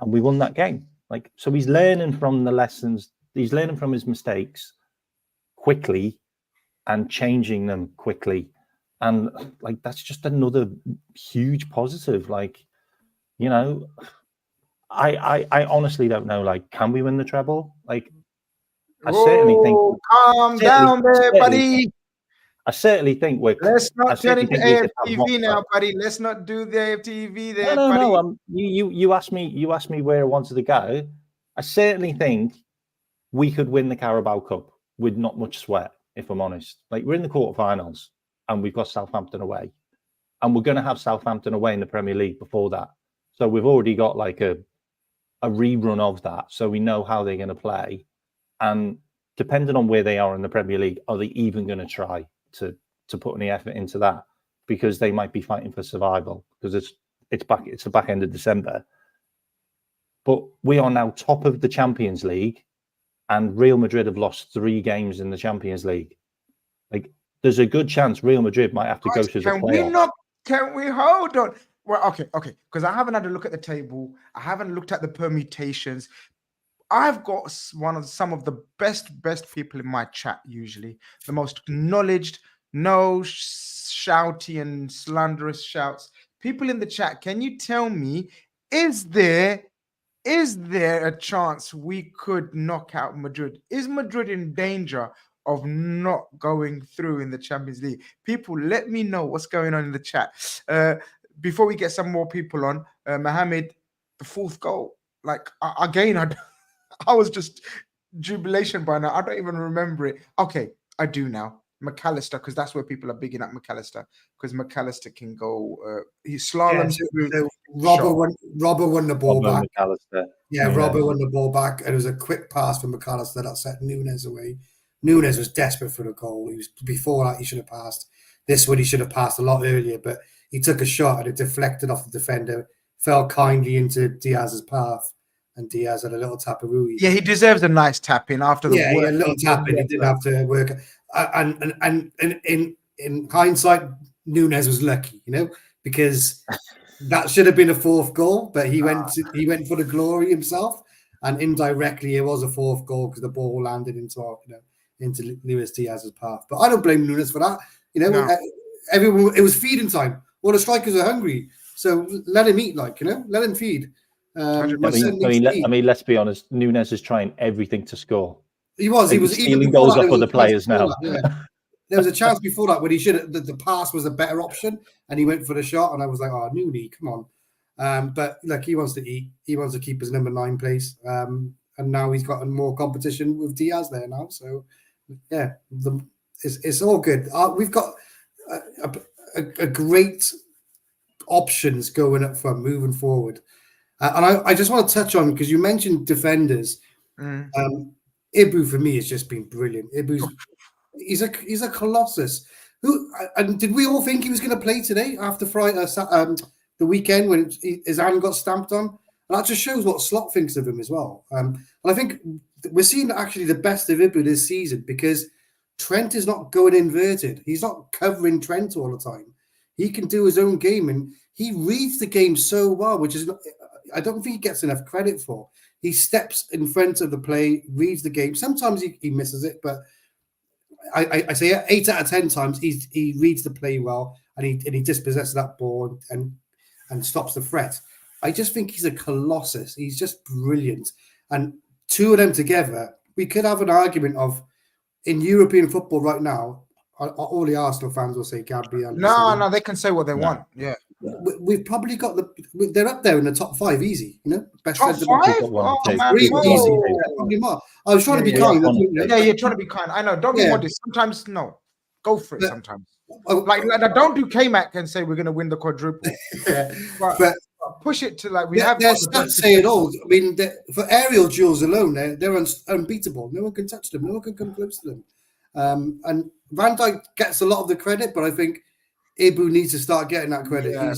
and we won that game. Like, so he's learning from the lessons. He's learning from his mistakes quickly and changing them quickly. And like, that's just another huge positive. Like, I honestly don't know. Like, can we win the treble? Like, I certainly think. Calm down there, buddy. I certainly think we're. Let's not turn into AFTV now, buddy. Let's not do the AFTV there, buddy. No. You asked me where I wanted to go. I certainly think we could win the Carabao Cup with not much sweat, if I'm honest. Like, we're in the quarterfinals and we've got Southampton away, and we're going to have Southampton away in the Premier League before that. So we've already got like a rerun of that, so we know how they're going to play. And depending on where they are in the Premier League, are they even going to try to put any effort into that? Because they might be fighting for survival, because it's the back end of December. But we are now top of the Champions League, and Real Madrid have lost 3 games in the Champions League. Like, there's a good chance Real Madrid might have to go to the playoffs. Can we hold on? Well, okay, because I haven't had a look at the table. I haven't looked at the permutations. I've got some of the best people in my chat, usually the most acknowledged, no shouty and slanderous shouts. People in the chat, can you tell me, is there a chance we could knock out Madrid? Is Madrid in danger of not going through in the Champions League? People, let me know what's going on in the chat. Before we get some more people on, Mohamed, the 4th goal. Like, again, I was just jubilation by now. I don't even remember it. Okay, I do now. McAllister, because that's where people are bigging up McAllister, because McAllister can go. He slaloms through. So shot. Robert won the ball back. McAllister. Yeah, Robert won the ball back, and it was a quick pass from McAllister that set Nunes away. Nunes was desperate for the goal. Before that, he should have passed. This one, he should have passed a lot earlier, but he took a shot and it deflected off the defender, fell kindly into Diaz's path, and Diaz had a little taparoo. Yeah, he deserves a nice tap in after the work. Yeah, a little tap in. He didn't have to work. And in hindsight, Nunes was lucky, because that should have been a fourth goal, but he went for the glory himself, and indirectly it was a fourth goal because the ball landed into Luis Diaz's path. But I don't blame Nunes for that. Everyone, it was feeding time. Well, the strikers are hungry, so let him eat. Let him feed. I mean, let's be honest. Nunes is trying everything to score. He was stealing goals off other players now. There was a chance before that when he should have. The pass was a better option, and he went for the shot. And I was like, "Oh, Nuni, come on!" But look, he wants to eat. He wants to keep his number 9 place. And now he's got more competition with Diaz there now. So yeah, it's all good. We've got a great options going up front, moving forward. And I just want to touch on, because you mentioned defenders. Ibu for me has just been brilliant. He's a colossus. And did we all think he was going to play today after Friday, the weekend when his hand got stamped on? And that just shows what Slot thinks of him as well. And I think we're seeing actually the best of Ibu this season, because Trent is not going inverted. He's not covering Trent all the time. He can do his own game, and he reads the game so well, which is I don't think he gets enough credit for. He steps in front of the play, reads the game. Sometimes he misses it, but I say 8 out of 10 times he reads the play well, and he dispossesses that ball and stops the threat. I just think he's a colossus. He's just brilliant. And two of them together, we could have an argument of, in European football right now, all the Arsenal fans will say Xabi Alonso. No, they can say what they want. Yeah. We've probably got they're up there in the top 5 easy, best top 5? Easy, probably more. I was trying to be kind. Yeah, you're trying to be kind. I know. Don't be modest. Sometimes no. Go for it sometimes. Like don't do K-Mac and say we're going to win the quadruple. but push it to their stats say it all. I mean, for aerial duels alone, they're unbeatable. No one can touch them. No one can come close to them. And Van Dijk gets a lot of the credit, but I think Ibu needs to start getting that credit. I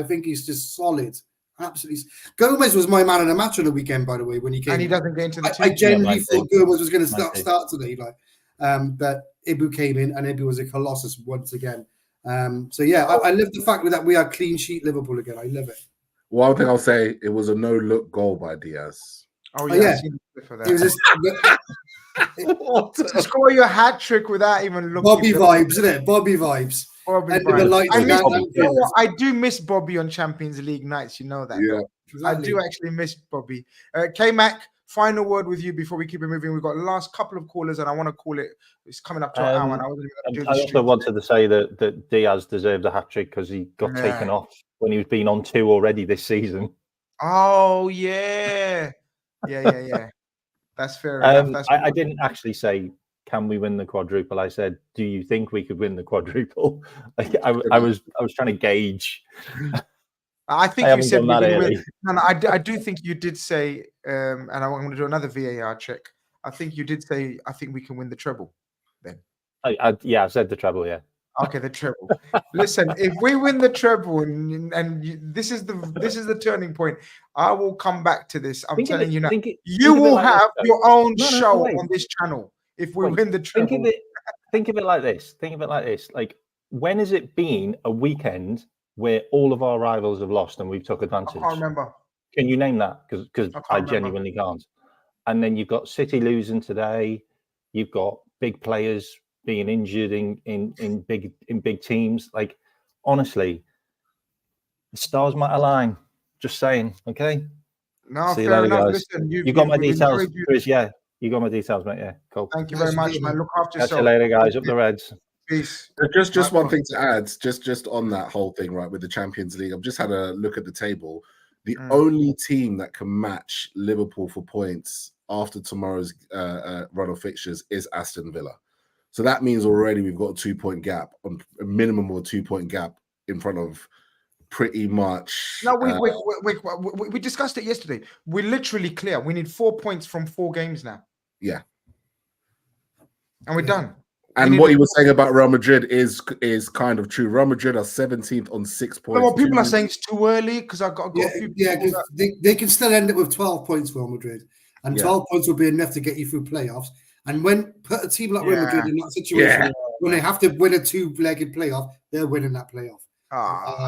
think he's just solid. Absolutely. Gomez was my man of the match on the weekend, by the way, when he came. And he doesn't get into the team. I genuinely thought Gomez was going to start today. But Ibu came in, and Ibu was a colossus once again. I love the fact that we are clean sheet Liverpool again. I love it. One thing I'll say, it was a no-look goal by Diaz. Oh yeah. It was just to score your hat trick without even looking. Bobby vibes, isn't it? Bobby vibes. I do miss Bobby on Champions League nights. You know that. Yeah, I do actually miss Bobby. K-Mac, final word with you before we keep it moving. We've got the last couple of callers, and I want to call it. It's coming up to an hour. And I also wanted to say that Diaz deserved a hat trick because he got taken off when he was being on 2 already this season. Oh yeah. That's fair enough. I didn't actually say, can we win the quadruple? I said, do you think we could win the quadruple? I was trying to gauge. I think you said I do think you did say, and I'm going to do another VAR check. I think you did say, I think we can win the treble. Then I said the treble. Yeah. Okay, the treble. Listen, if we win the treble, this is the turning point, I will come back to this. I'm telling you now. You will have your own show on this channel if we win the treble. Think of it like this. Like, when has it been a weekend where all of our rivals have lost and we've took advantage? I can't remember. Can you name that? Because I genuinely can't. And then you've got City losing today. You've got big players being injured in big teams. Like, honestly, the stars might align. Just saying. Okay. No, see you later, enough. Guys. Listen, you got my details, Chris. Yeah, you got my details, mate. Yeah, cool. Thank you very much, man. Look after yourself. Catch you later, guys. Up the Reds. Peace. Just one thing to add, just on that whole thing, right, with the Champions League. I've just had a look at the table. The only team that can match Liverpool for points after tomorrow's run of fixtures is Aston Villa. So that means already we've got a 2-point gap, on a minimum of a 2-point gap in front of pretty much. No, we discussed it yesterday. We're literally clear. We need 4 points from 4 games now. Yeah. And we're done. And what you were saying about Real Madrid is kind of true. Real Madrid are 17th on 6 points. Well, people are saying it's too early because I got a few people. They can still end it with 12 points, Real Madrid, and 12 points will be enough to get you through playoffs. And when put a team like Real Madrid in that situation, when they have to win a 2-legged playoff, they're winning that playoff.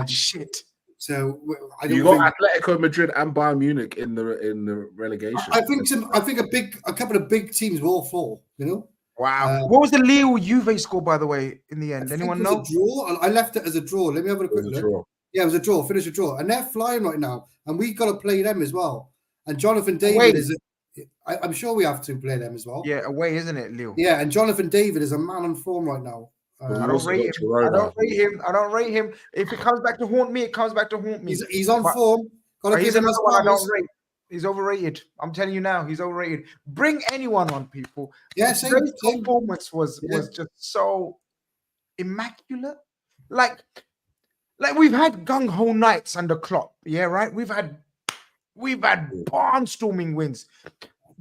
Shit. So I don't you got Atletico Madrid and Bayern Munich in the relegation. I think a couple of big teams will fall. You know. Wow. What was the Lille Juve score, by the way, in the end? Anyone know? A draw. I left it as a draw. Let me have a quick look. Yeah, it was a draw. Finish a draw, and they're flying right now. And we got to play them as well. And Jonathan David is. I'm sure we have to play them as well. Yeah, away, isn't it, Lille? Yeah, and Jonathan David is a man on form right now. I don't rate him. I don't rate him. If it comes back to haunt me, it comes back to haunt me. He's on form. He's another one I don't rate. He's overrated. I'm telling you now, he's overrated. Bring anyone on, people. Yeah, His performance was just so immaculate. Like we've had gung ho nights under Klopp. Yeah, right. We've had barnstorming wins.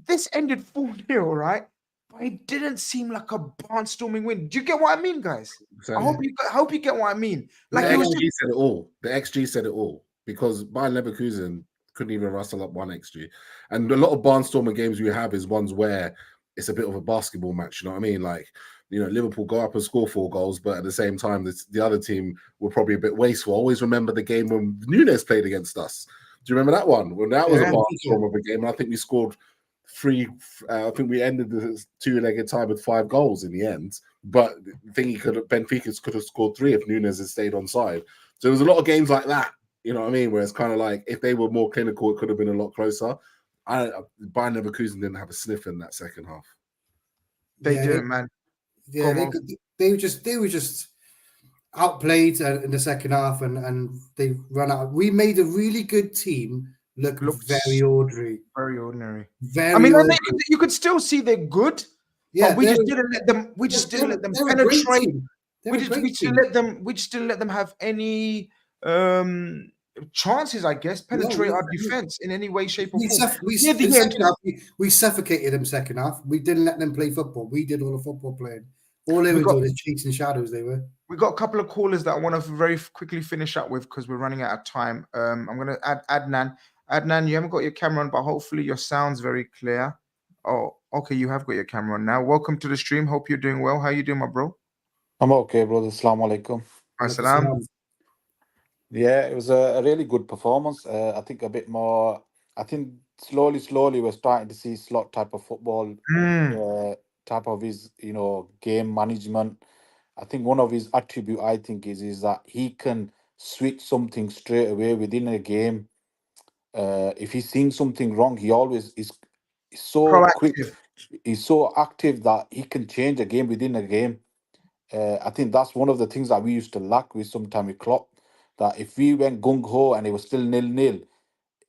This ended 4-0, right? But it didn't seem like a barnstorming win. Do you get what I mean, guys? I hope you get what I mean. Like the XG said it all. The XG said it all because Bayern Leverkusen couldn't even rustle up 1 XG. And a lot of barnstormer games we have is ones where it's a bit of a basketball match. You know what I mean? Like, Liverpool go up and score 4 goals, but at the same time, the other team were probably a bit wasteful. I always remember the game when Nunes played against us. Do you remember that one? Well, that was a barnstorm of a game. And I think we scored 3. I think we ended the 2-legged tie with 5 goals in the end. But I think Benfica could have scored 3 if Nunes had stayed on side. So there was a lot of games like that. You know what I mean? Where it's kind of like if they were more clinical, it could have been a lot closer. Bayern Leverkusen didn't have a sniff in that second half. They didn't, man. Yeah, they were just outplayed in the second half, and they ran out. We made a really good team look very ordinary. Very ordinary. Ordinary. You could still see they're good. Yeah, but we just didn't let them. We just didn't let them penetrate. We just didn't let them have any chances, I guess, penetrate our defense in any way, shape, or form. We suffocated them second half. We didn't let them play football. We did all the football playing. All they were doing is cheats and shadows. They were. We got a couple of callers that I want to very quickly finish up with because we're running out of time. I'm going to add Adnan. Adnan, you haven't got your camera on, but hopefully your sound's very clear. Oh, okay, you have got your camera on now. Welcome to the stream. Hope you're doing well. How you doing, my bro? I'm okay, brother. Assalamu alaikum. Assalam. Yeah, it was a really good performance. I think a bit more. I think slowly we're starting to see Slot type of football, type of his game management. I think one of his attribute is that he can switch something straight away within a game. If he's seeing something wrong, he always is so proactive. Quick. He's so active that he can change a game within a game. I think that's one of the things that we used to lack with sometime with Klopp. That if we went gung-ho and it was still 0-0,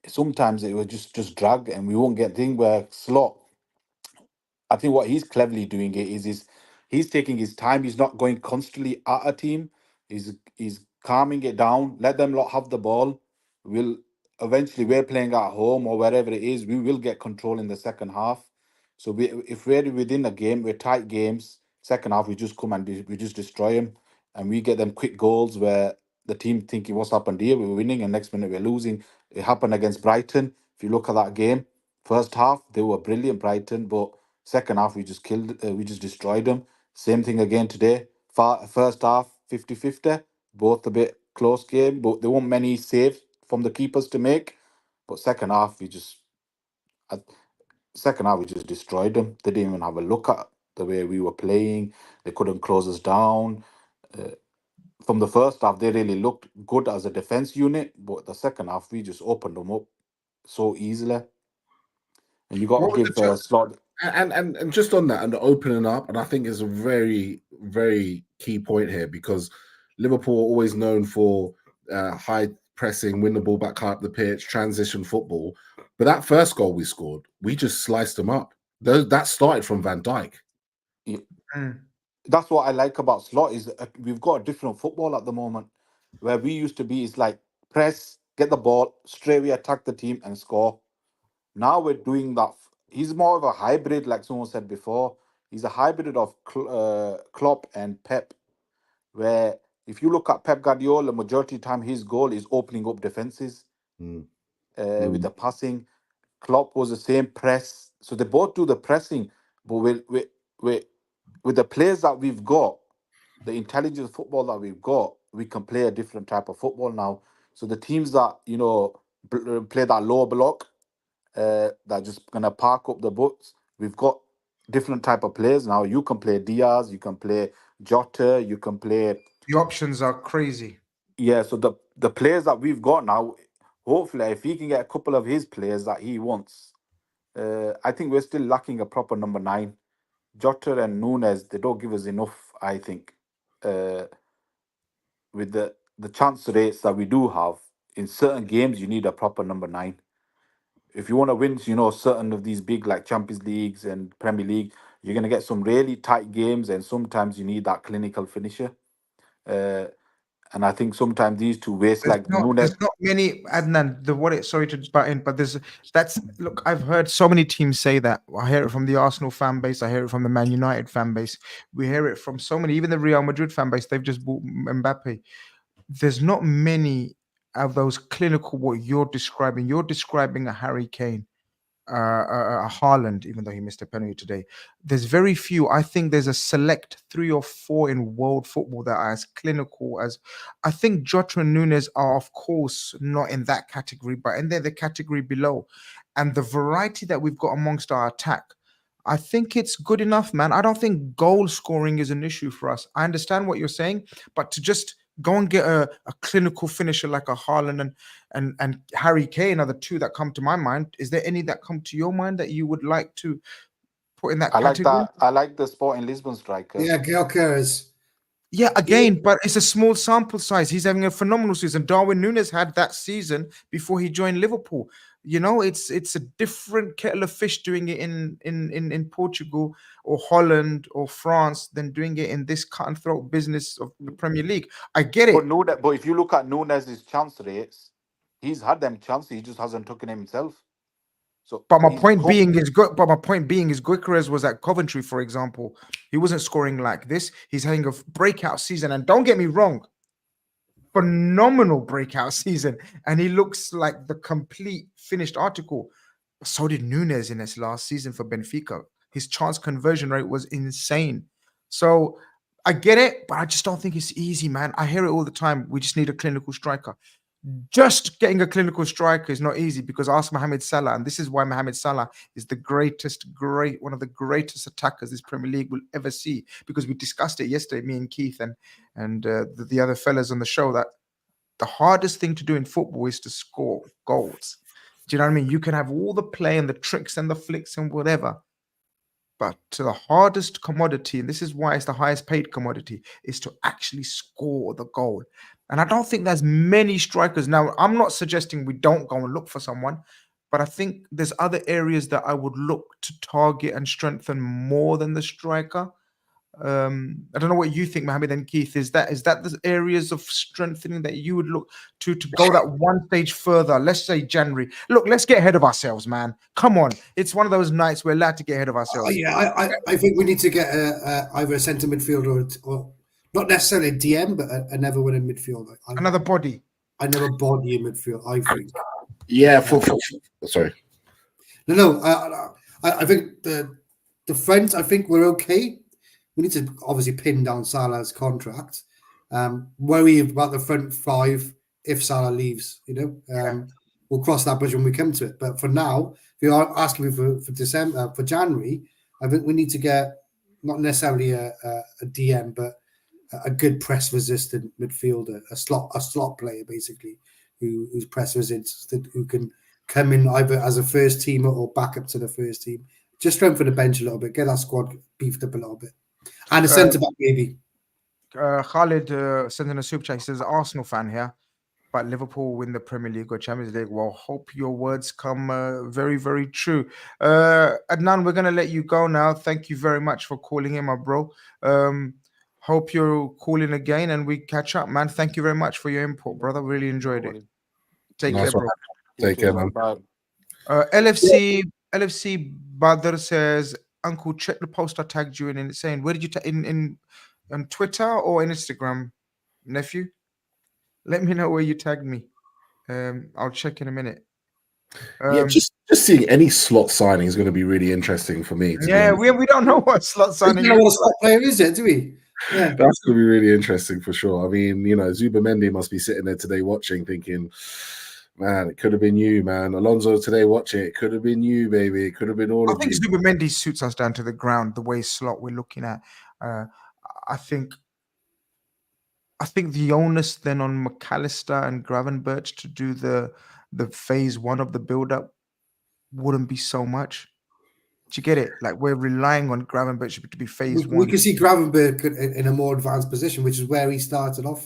sometimes it would just drag and we won't get thing where Slot. I think what he's cleverly doing is he's taking his time. He's not going constantly at a team. He's calming it down. Let them lot have the ball. We're playing at home or wherever it is. We will get control in the second half. So if we're within a game, we're tight games. Second half, we just come and we just destroy them, and we get them quick goals where the team thinking, what's happened here? We're winning, and next minute we're losing. It happened against Brighton. If you look at that game, first half they were brilliant, Brighton, but second half we just destroyed them. Same thing again today. First half 50-50, both a bit close game, but there weren't many saves from the keepers to make. But second half we just destroyed them. They didn't even have a look at the way we were playing. They couldn't close us down. From the first half, they really looked good as a defense unit, but the second half, we just opened them up so easily. And you got to give Slot. And just on that, and the opening up, and I think is a very, very key point here because Liverpool are always known for high pressing, win the ball back high up the pitch, transition football. But that first goal we scored, we just sliced them up. That started from Van Dijk. Yeah. that's what I like about Slot is we've got a different football at the moment. Where we used to be is like press, get the ball, straight away attack the team and score. Now we're doing that. He's more of a hybrid, like someone said before. He's a hybrid of Klopp and Pep. Where if you look at Pep Guardiola, majority of the time his goal is opening up defenses with the passing. Klopp was the same press. So they both do the pressing, but with the players that we've got, the intelligent football that we've got, we can play a different type of football now. So the teams that play that low block, that just gonna park up the books, we've got different type of players now. You can play Diaz, you can play Jota, you can play. The options are crazy. Yeah, so the players that we've got now, hopefully, if he can get a couple of his players that he wants, I think we're still lacking a proper number 9. Jota and Nunes, they don't give us enough, I think. With the chance rates that we do have, in certain games, you need a proper number 9. If you want to win, certain of these big like Champions Leagues and Premier League, you're going to get some really tight games, and sometimes you need that clinical finisher. And I think sometimes these two waste Nunes. There's not many, Adnan. Sorry to butt in, but look. I've heard so many teams say that. I hear it from the Arsenal fan base. I hear it from the Man United fan base. We hear it from so many, even the Real Madrid fan base. They've just bought Mbappe. There's not many of those clinical. What you're describing. You're describing a Harry Kane, a Haaland, even though he missed a penalty today. There's very few. I think there's a select 3 or 4 in world football that are as clinical as. I think Jota and Nunes are, of course, not in that category, but in the category below. And the variety that we've got amongst our attack, I think it's good enough, man. I don't think goal scoring is an issue for us. I understand what you're saying, but to just go and get a clinical finisher like a Haaland and Harry Kane are the 2 that come to my mind. Is there any that come to your mind that you would like to put in that category? I like the Sporting Lisbon striker. Yeah, Gyökeres. Yeah, again, but it's a small sample size. He's having a phenomenal season. Darwin Núñez had that season before he joined Liverpool. It's a different kettle of fish doing it in Portugal or Holland or France than doing it in this cut and throat business of the Premier League. I get it. But if you look at Núñez's chance rates, he's had them chances. He just hasn't taken them himself. So, but my point being is Gyökeres was at Coventry, for example. He wasn't scoring like this. He's having a breakout season, and don't get me wrong, phenomenal breakout season, and he looks like the complete finished article. So did Núñez in his last season for Benfica. His chance conversion rate was insane. So I get it, but I just don't think it's easy, man. I hear it all the time. We just need a clinical striker. Just getting a clinical striker is not easy, because ask Mohamed Salah, and this is why Mohamed Salah is one of the greatest attackers this Premier League will ever see, because we discussed it yesterday, me and Keith and the other fellas on the show, that the hardest thing to do in football is to score goals. Do you know what I mean? You can have all the play and the tricks and the flicks and whatever, but to the hardest commodity, and this is why it's the highest paid commodity, is to actually score the goal. And I don't think there's many strikers. Now, I'm not suggesting we don't go and look for someone, but I think there's other areas that I would look to target and strengthen more than the striker. I don't know what you think, Mohammed and Keith. Is that the areas of strengthening that you would look to go that one stage further? Let's say January. Look, let's get ahead of ourselves, man. Come on. It's one of those nights we're allowed to get ahead of ourselves. I think we need to get either a centre midfielder or not necessarily a DM, but another one in midfield. Another body. Another body in midfield, I think. Yeah, sorry. No. I think the front, I think we're okay. We need to obviously pin down Salah's contract. Worry about the front 5 if Salah leaves. We'll cross that bridge when we come to it. But for now, if you are asking me for December, for January, I think we need to get not necessarily a DM, but a good press resistant midfielder, a slot player basically, who's press resistant, who can come in either as a first teamer or back up to the first team. Just strengthen the bench a little bit, get that squad beefed up a little bit. And a centre back, maybe. Khalid sent in a super chat. He says, Arsenal fan here, but Liverpool win the Premier League or Champions League. Well, hope your words come very, very true. Adnan, we're going to let you go now. Thank you very much for calling in, my bro. Hope you're calling again and we catch up, man. Thank you very much for your input, brother. Really enjoyed it. Take Nice care, one. bro. Take care, man. Bye. LFC Badr says, Uncle, check the post I tagged you in, and it's saying, where did you in on Twitter or Instagram, nephew? Let me know where you tagged me. I'll check in a minute. Yeah, just seeing any slot signing is going to be really interesting for me. Yeah, we don't know what slot signing We don't know what a slot player is yet, do we? Yeah. That's going to be really interesting for sure. I mean, Zubamendi must be sitting there today watching, thinking, man, it could have been you, man. Alonso today watching, it could have been you, baby. It could have been all I of think you. Zubamendi suits us down to the ground, the way slot we're looking at. I think the onus then on McAllister and Gravenberch to do the phase one of the build-up wouldn't be so much. Do you get it? Like, we're relying on Gravenberch to be phase one. We can see Gravenberg in a more advanced position, which is where he started off.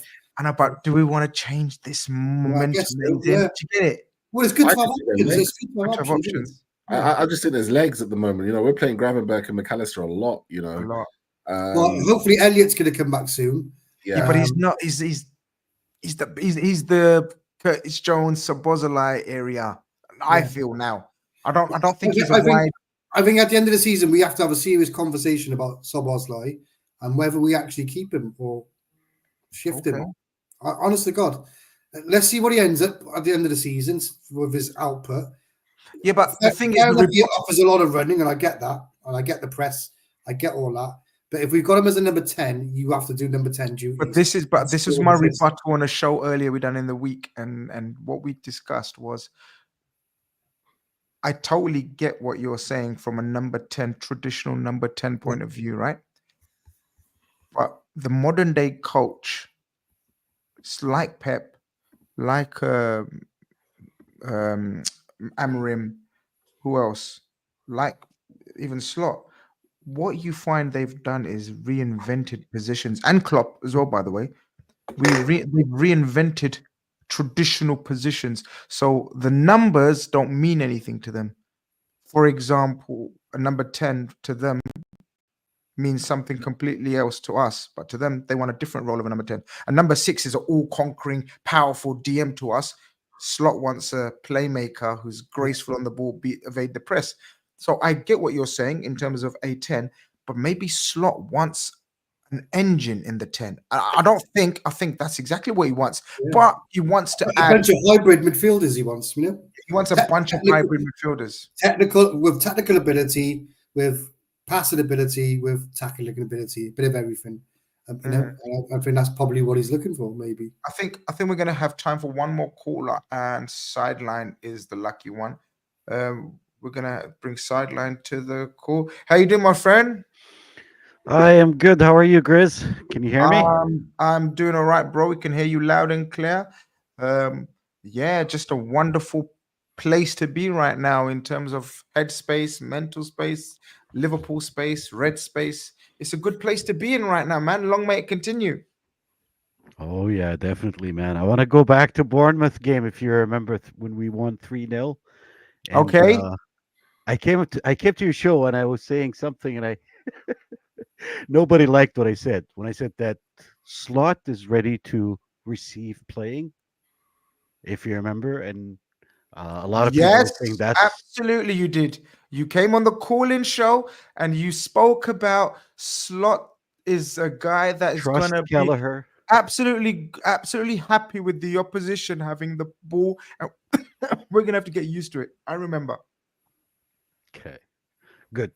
But do we want to change this momentum? So, Do you get it? Well, it's good I to have can see them options. legs. It's good to have options. I just think there's legs at the moment. We're playing Gravenberch and McAllister a lot. A lot. Well, hopefully Elliott's going to come back soon. Yeah, but he's not. He's the Curtis Jones, Sabozalai area. I feel now. I don't think he's a wide. I think at the end of the season we have to have a serious conversation about Szoboszlai and whether we actually keep him or shift him. Honest to God, let's see what he ends up at the end of the season with his output. Yeah, but the thing is, he offers a lot of running, and I get that, and I get the press, I get all that. But if we've got him as a number 10, you have to do number 10 duties. But this is my rebuttal on a show earlier we done in the week, and what we discussed was, I totally get what you're saying from a number 10, traditional number 10 point of view, right? But the modern day coach, it's like Pep, like Amorim, who else? Like even Slot. What you find they've done is reinvented positions, and Klopp as well, by the way. They've reinvented traditional positions, so the numbers don't mean anything to them. For example, a number 10 to them means something completely else to us, but to them, they want a different role of a number 10. A number 6 is an all-conquering, powerful DM to us. Slot wants a playmaker who's graceful on the ball, evade the press. So I get what you're saying in terms of a 10, but maybe Slot wants an engine in the 10. I think that's exactly what he wants, but he wants to add a bunch of hybrid midfielders. He wants, he wants a bunch of hybrid midfielders, technical ability, with passing ability, with tackling ability, a bit of everything. And I think that's probably what he's looking for. Maybe I think we're gonna have time for one more caller, and Sideline is the lucky one. We're gonna bring Sideline to the call. How you doing, my friend? I am good. How are you, Grizz? Can you hear me? I'm doing all right, bro. We can hear you loud and clear. Yeah, just a wonderful place to be right now in terms of headspace, mental space, Liverpool space, red space. It's a good place to be in right now, man. Long may it continue. Oh yeah, definitely, man. I want to go back to Bournemouth game if you remember when we won 3-0. Okay. I came to your show and I was saying something and nobody liked what I said when I said that Slot is ready to receive playing. If you remember, and a lot of people were saying that. Absolutely, you did. You came on the call-in show and you spoke about Slot is a guy that is going to be absolutely happy with the opposition having the ball. And we're going to have to get used to it. I remember. Okay, good.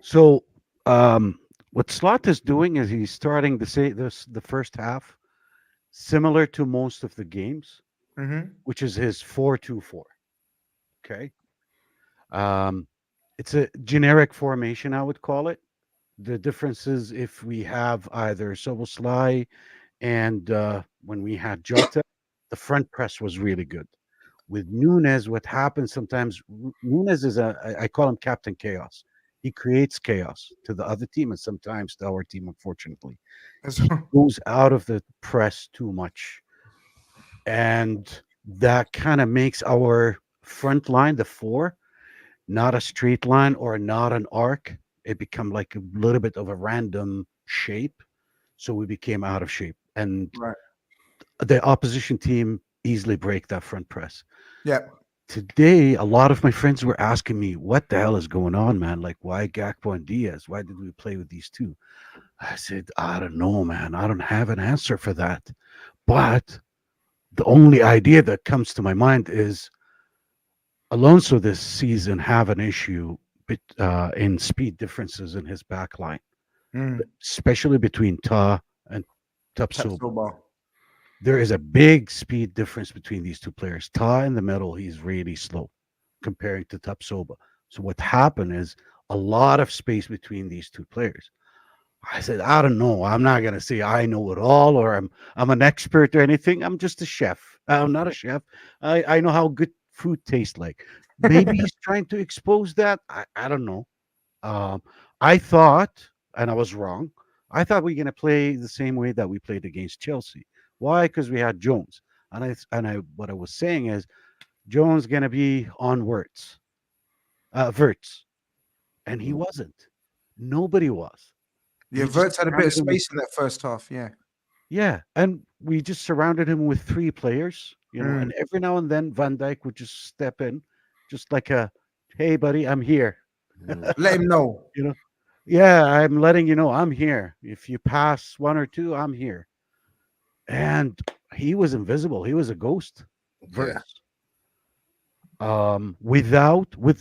So what Slot is doing is he's starting to say the first half similar to most of the games, which is his 4-2-4. Okay. It's a generic formation, I would call it. The difference is if we have either Szoboszlai and when we had Jota, the front press was really good. With Nunes, what happens sometimes, Nunes is I call him Captain Chaos. He creates chaos to the other team and sometimes to our team, unfortunately. He goes out of the press too much. And that kind of makes our front line, the four, not a straight line or not an arc. It become like a little bit of a random shape. So we became out of shape. And Right. the opposition team easily break that front press. Yeah. Today, a lot of my friends were asking me, what the hell is going on, man? Like, why Gakpo and Diaz? Why did we play with these two? I said, I don't know, man. I don't have an answer for that. But the only idea that comes to my mind is Alonso this season have an issue in speed differences in his back line, especially between Ta and Tapsoba. Tapsoba. There is a big speed difference between these two players. Ta in the middle, he's really slow comparing to Tapsoba. So what happened is a lot of space between these two players. I said, I don't know. I'm not gonna say I know it all or I'm an expert or anything. I'm just a chef. I'm not a chef. I know how good food tastes like. Maybe he's trying to expose that. I don't know. Um, I thought, and I was wrong. I thought we were gonna play the same way that we played against Chelsea. Why? Because we had Jones. And I what I was saying is Jones gonna be on Verts. And he wasn't. Nobody was. Yeah, We just Verts had a bit of surrounded him with space in that first half. Yeah. Yeah, and we just surrounded him with three players, and every now and then Van Dijk would just step in, just like a, "Hey, buddy, I'm here." Let him know. Yeah, I'm letting you know I'm here. If you pass one or two, I'm here. And he was invisible. He was a ghost. Yeah. Verts. With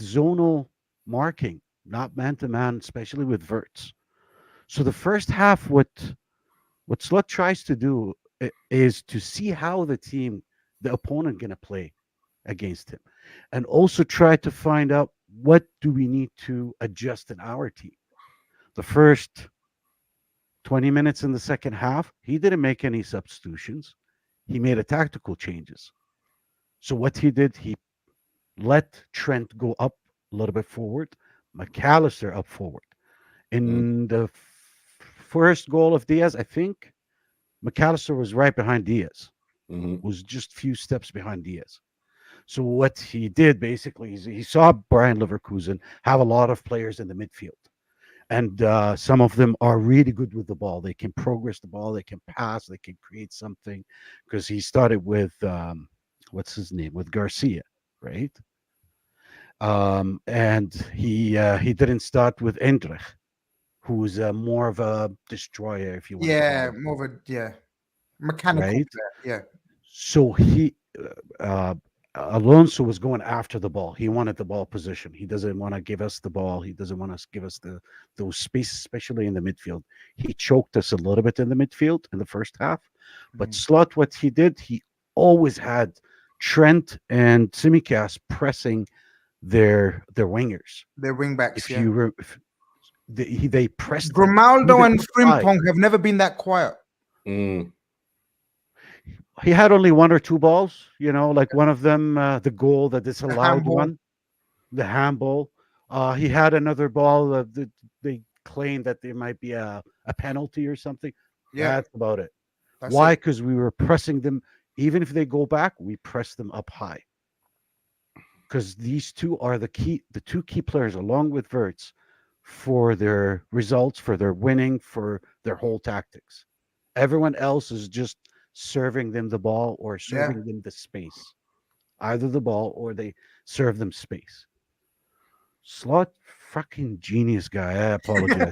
zonal marking, not man to man, especially with Verts. So the first half, what Slot tries to do is to see how the opponent, going to play against him, and also try to find out what do we need to adjust in our team. The first 20 minutes in the second half, he didn't make any substitutions. He made a tactical changes. So what he did, he let Trent go up a little bit forward, McAllister up forward. In the first goal of Diaz, I think McAllister was right behind Diaz, was just few steps behind Diaz. So what he did basically is he saw Brian Leverkusen have a lot of players in the midfield. And some of them are really good with the ball. They can progress the ball. They can pass. They can create something. Because he started with, what's his name? With Garcia, right? And he didn't start with Endrich, who's more of a destroyer, if you want to call Yeah, it. more of a mechanical Right? player. Yeah. So Alonso was going after the ball. He wanted the ball position. He doesn't want to give us the ball. He doesn't want to give us those spaces, especially in the midfield. He choked us a little bit in the midfield in the first half. But Slot, what he did, he always had Trent and Tsimikas pressing their wingers. Their wing backs. If they pressed them Grimaldo even and outside. Frimpong have never been that quiet. He had only one or two balls, like one of them, the goal that disallowed one, the handball. He had another ball that they claimed that there might be a penalty or something. Yeah. That's about it. That's Why? it. Because we were pressing them. Even if they go back, we press them up high. Because these two are the two key players, along with Verts, for their results, for their winning, for their whole tactics. Everyone else is just serving them the ball or serving them the space, either the ball or they serve them space. Slot, fucking genius guy. I apologize.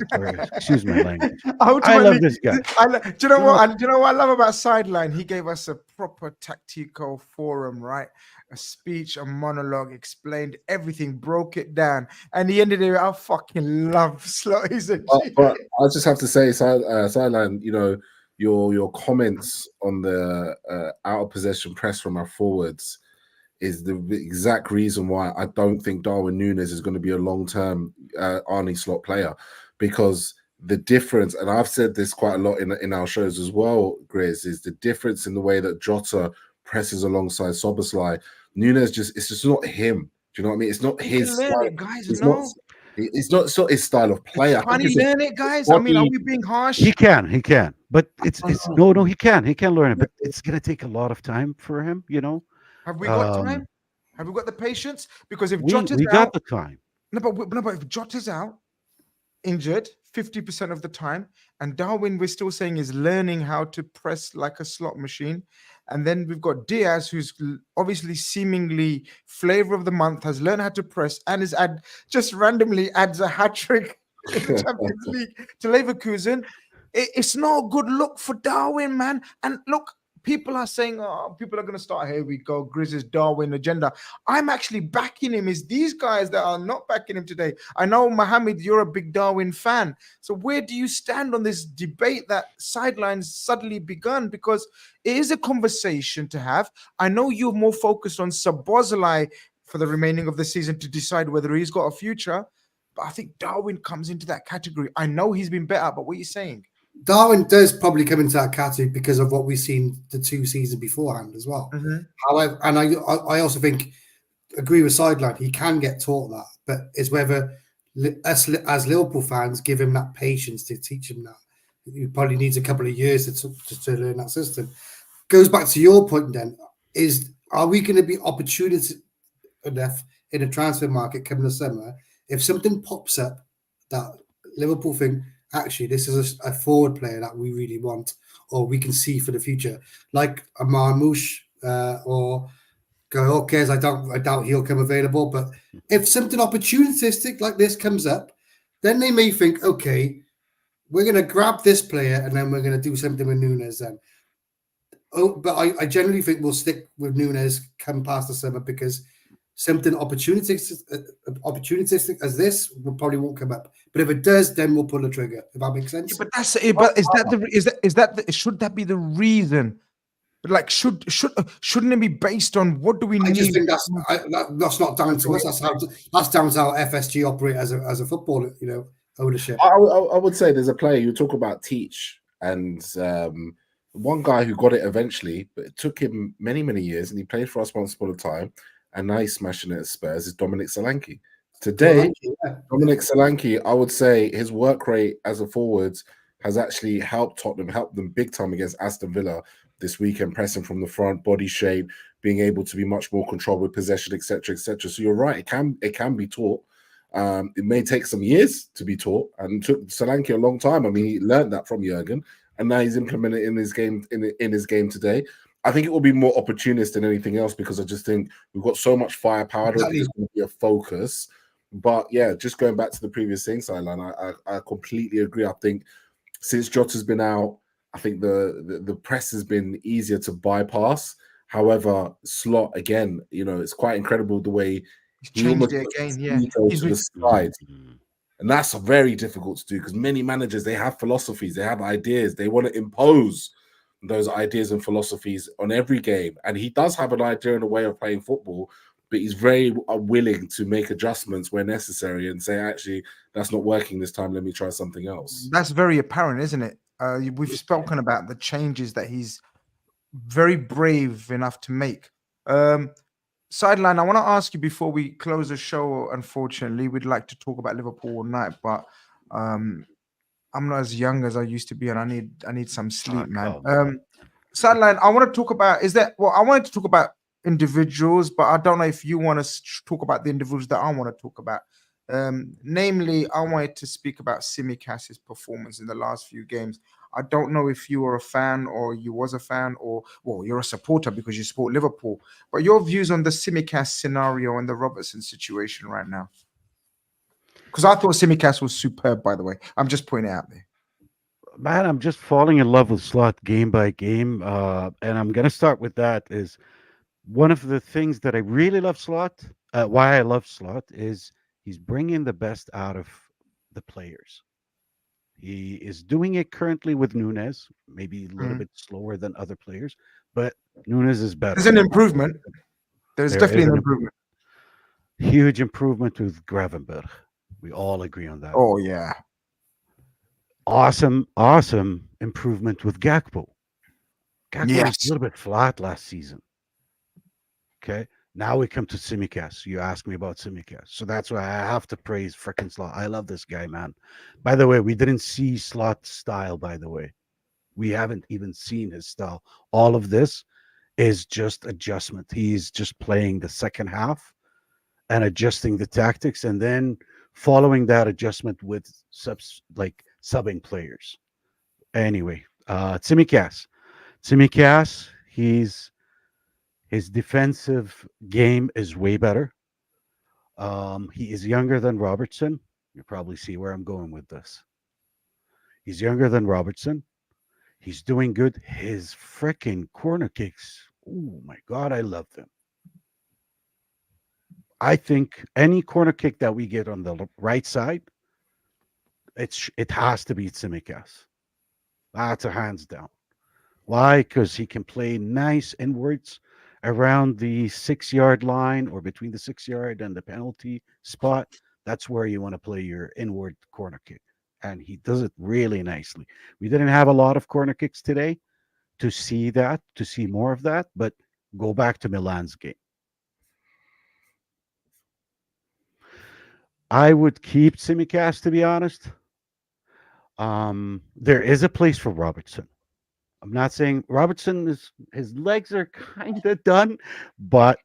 Excuse my language. I love this guy. Do you know what? Do you know what I love about Sideline? He gave us a proper tactical forum, right? A speech, a monologue, explained everything, broke it down, and he ended it. I fucking love Slot. He's a but I just have to say, Sideline, your comments on the out of possession press from our forwards is the exact reason why I don't think Darwin Núñez is going to be a long-term Arnie Slot player, because the difference, and I've said this quite a lot in our shows as well, Grizz, is the difference in the way that Jota presses alongside Szoboszlai. Núñez it's just not him. Do you know what I mean? It's not his style. Guys, It's no. not. It's not sort of his style of play. I Can't think he it's a learn it, guys? I mean, are body. we being harsh? He can, but it's don't no, he can learn it, but it's gonna take a lot of time for him. Have we got Um, time? Have we got the patience? Because if we Jota's got out, the time. no, but if Jota's out, injured 50% of the time, and Darwin, we're still saying, is learning how to press like a slot machine. And then we've got Diaz, who's obviously seemingly flavor of the month, has learned how to press and just randomly adds a hat trick in the Champions League to Leverkusen. It's not a good look for Darwin, man. And look, people are saying, oh, people are going to start, here we go, Grizz's Darwin agenda. I'm actually backing him. It's these guys that are not backing him today. I know, Mohammed, you're a big Darwin fan. So where do you stand on this debate that Sideline's suddenly begun? Because it is a conversation to have. I know you're more focused on Sabozalai for the remaining of the season to decide whether he's got a future. But I think Darwin comes into that category. I know he's been better, but what are you saying? Darwin does probably come into that category because of what we've seen the 2 seasons beforehand as well. However, and I also think, agree with Sideline, he can get taught that, but it's whether us as Liverpool fans give him that patience to teach him that. He probably needs a couple of years to learn that system. Goes back to your point then, are we going to be opportunity enough in a transfer market coming the summer if something pops up that Liverpool think, actually, this is a forward player that we really want, or we can see for the future, like a Marmouche or Gokes. I doubt he'll come available. But if something opportunistic like this comes up, then they may think, okay, we're going to grab this player and then we're going to do something with Nunes. Then, but I generally think we'll stick with Nunes come past the summer because something opportunistic as this probably won't come up. But if it does, then we'll pull the trigger. If that makes sense. Yeah, but that's it. But should that be the reason? Like, shouldn't it be based on what do we need? I just think that's not down to us. That's down to how FSG operate as a football, ownership. I would say there's a player you talk about Teach, and one guy who got it eventually, but it took him many years, and he played for us once upon a time. And now he's smashing it at Spurs, is Dominic Solanke. Today, Dominic Solanke, I would say his work rate as a forward has actually helped Tottenham, helped them big time against Aston Villa this weekend, pressing from the front, body shape, being able to be much more controlled with possession, etc., etc. So you're right, it can be taught. It may take some years to be taught, and it took Solanke a long time. I mean, he learned that from Jurgen, and now he's implemented it in his game in his game today. I think it will be more opportunist than anything else because I just think we've got so much firepower. I don't think it's going to be a focus. But yeah, just going back to the previous thing, Sideline, I completely agree. I think since Jota's been out, I think the press has been easier to bypass. However, Slot, again, it's quite incredible the way he's changed it again. Yeah, he's to the side. And that's very difficult to do because many managers, they have philosophies, they have ideas, they want to impose those ideas and philosophies on every game. And he does have an idea and a way of playing football, but he's very willing to make adjustments where necessary and say, actually, that's not working this time. Let me try something else. That's very apparent, isn't it? We've spoken about the changes that he's very brave enough to make. Sideline, I want to ask you before we close the show, unfortunately, we'd like to talk about Liverpool all night, but I'm not as young as I used to be, and I need some sleep, man. Sideline, I want to talk about I wanted to talk about individuals, but I don't know if you want to talk about the individuals that I want to talk about. Namely, I wanted to speak about Simicas's performance in the last few games. I don't know if you were a fan or you was a fan or, well, you're a supporter because you support Liverpool, but your views on the Simicas scenario and the Robertson situation right now. Because I thought Simicas was superb, by the way. I'm just pointing out there. Man, I'm just falling in love with Slot game by game. And I'm going to start with that is one of the things that I really love Slot, why I love Slot is he's bringing the best out of the players. He is doing it currently with Nunes, maybe a little bit slower than other players, but Nunes is better. There's an improvement. There's definitely an improvement. Huge improvement with Gravenberg. We all agree on that. Oh, yeah. Awesome improvement with Gakpo. Gakpo was a little bit flat last season. Okay. Now we come to Simicast. You asked me about Simicast. So that's why I have to praise freaking Slot. I love this guy, man. By the way, we didn't see Slot's style, by the way. We haven't even seen his style. All of this is just adjustment. He's just playing the second half and adjusting the tactics and then following that adjustment with subbing players. Anyway, Tsimikas. Tsimikas, his defensive game is way better. He is younger than Robertson. You probably see where I'm going with this. He's younger than Robertson. He's doing good. His freaking corner kicks. Oh my God, I love them. I think any corner kick that we get on the right side, it has to be Tsimikas. That's a hands down. Why? Because he can play nice inwards around the 6 yard line or between the 6 yard and the penalty spot. That's where you want to play your inward corner kick. And he does it really nicely. We didn't have a lot of corner kicks today to see more of that, but go back to Milan's game. I would keep Tsimikas, to be honest. There is a place for Robertson. I'm not saying Robertson his legs are kind of done, but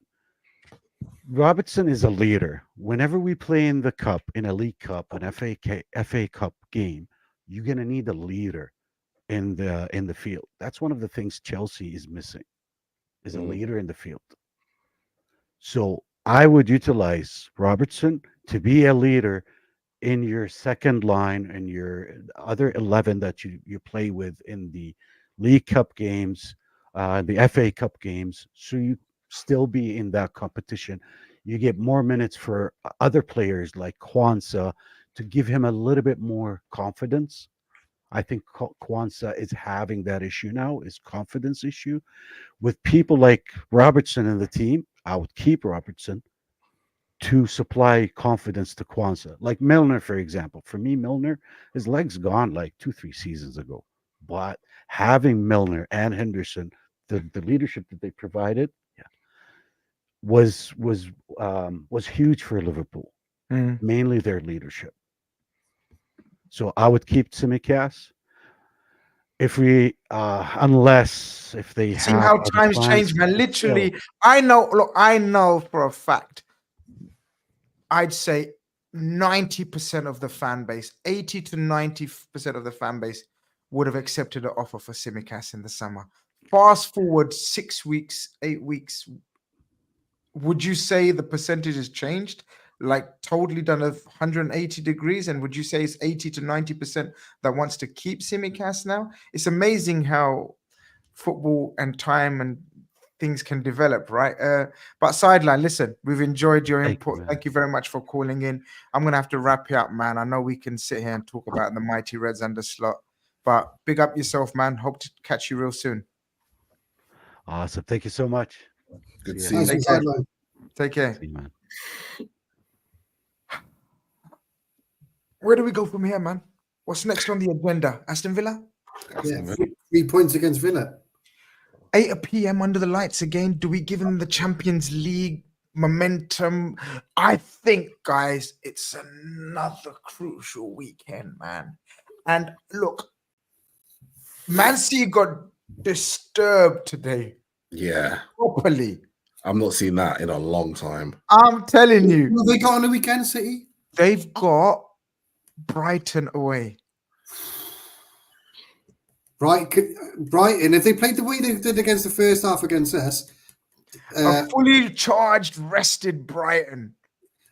Robertson is a leader. Whenever we play in the cup, in a League Cup, an FA Cup game, you're gonna need a leader in the field. That's one of the things Chelsea is missing, is a leader in the field. So I would utilize Robertson to be a leader in your second line and your other 11 that you play with in the League Cup games, the FA Cup games, so you still be in that competition. You get more minutes for other players like Kwanzaa to give him a little bit more confidence. I think Kwanzaa is having that issue now, is confidence issue. With people like Robertson in the team, I would keep Robertson to supply confidence to Kwanzaa. Like Milner, for example. For me, Milner, his legs gone like 2-3 seasons ago. But having Milner and Henderson, the leadership that they provided, was huge for Liverpool. Mainly their leadership. So I would keep Tsimikas. If we, unless if they See have how other times plans, change, man. Literally, still, I know for a fact. I'd say 90% of the fan base, 80 to 90% of the fan base would have accepted an offer for Tsimikas in the summer. Fast forward 6 weeks, 8 weeks. Would you say the percentage has changed? Like totally done 180 degrees? And would you say it's 80 to 90% that wants to keep Tsimikas now? It's amazing how football and time and things can develop, right? But Sideline, listen, we've enjoyed your thank you, input. man. Thank you very much for calling in. I'm gonna have to wrap you up, man. I know we can sit here and talk about the mighty Reds under Slot, but big up yourself, man. Hope to catch you real soon. Awesome. Thank you so much. Good to See see you. you. Nice one, Take care. Sideline. Take care. See you, man. Where do we go from here, man? What's next on the agenda? Aston Villa? Yeah, 3 points against Villa. 8 p.m. under the lights again. Do we give them the Champions League momentum? I think, guys, it's another crucial weekend, man. And look, Man City got disturbed today. Yeah, Properly. I'm not seeing that in a long time. I'm telling you, Who have they got on the weekend, City? they've got Brighton away. Brighton, if they played the way they did against the first half against us, A fully charged, rested Brighton.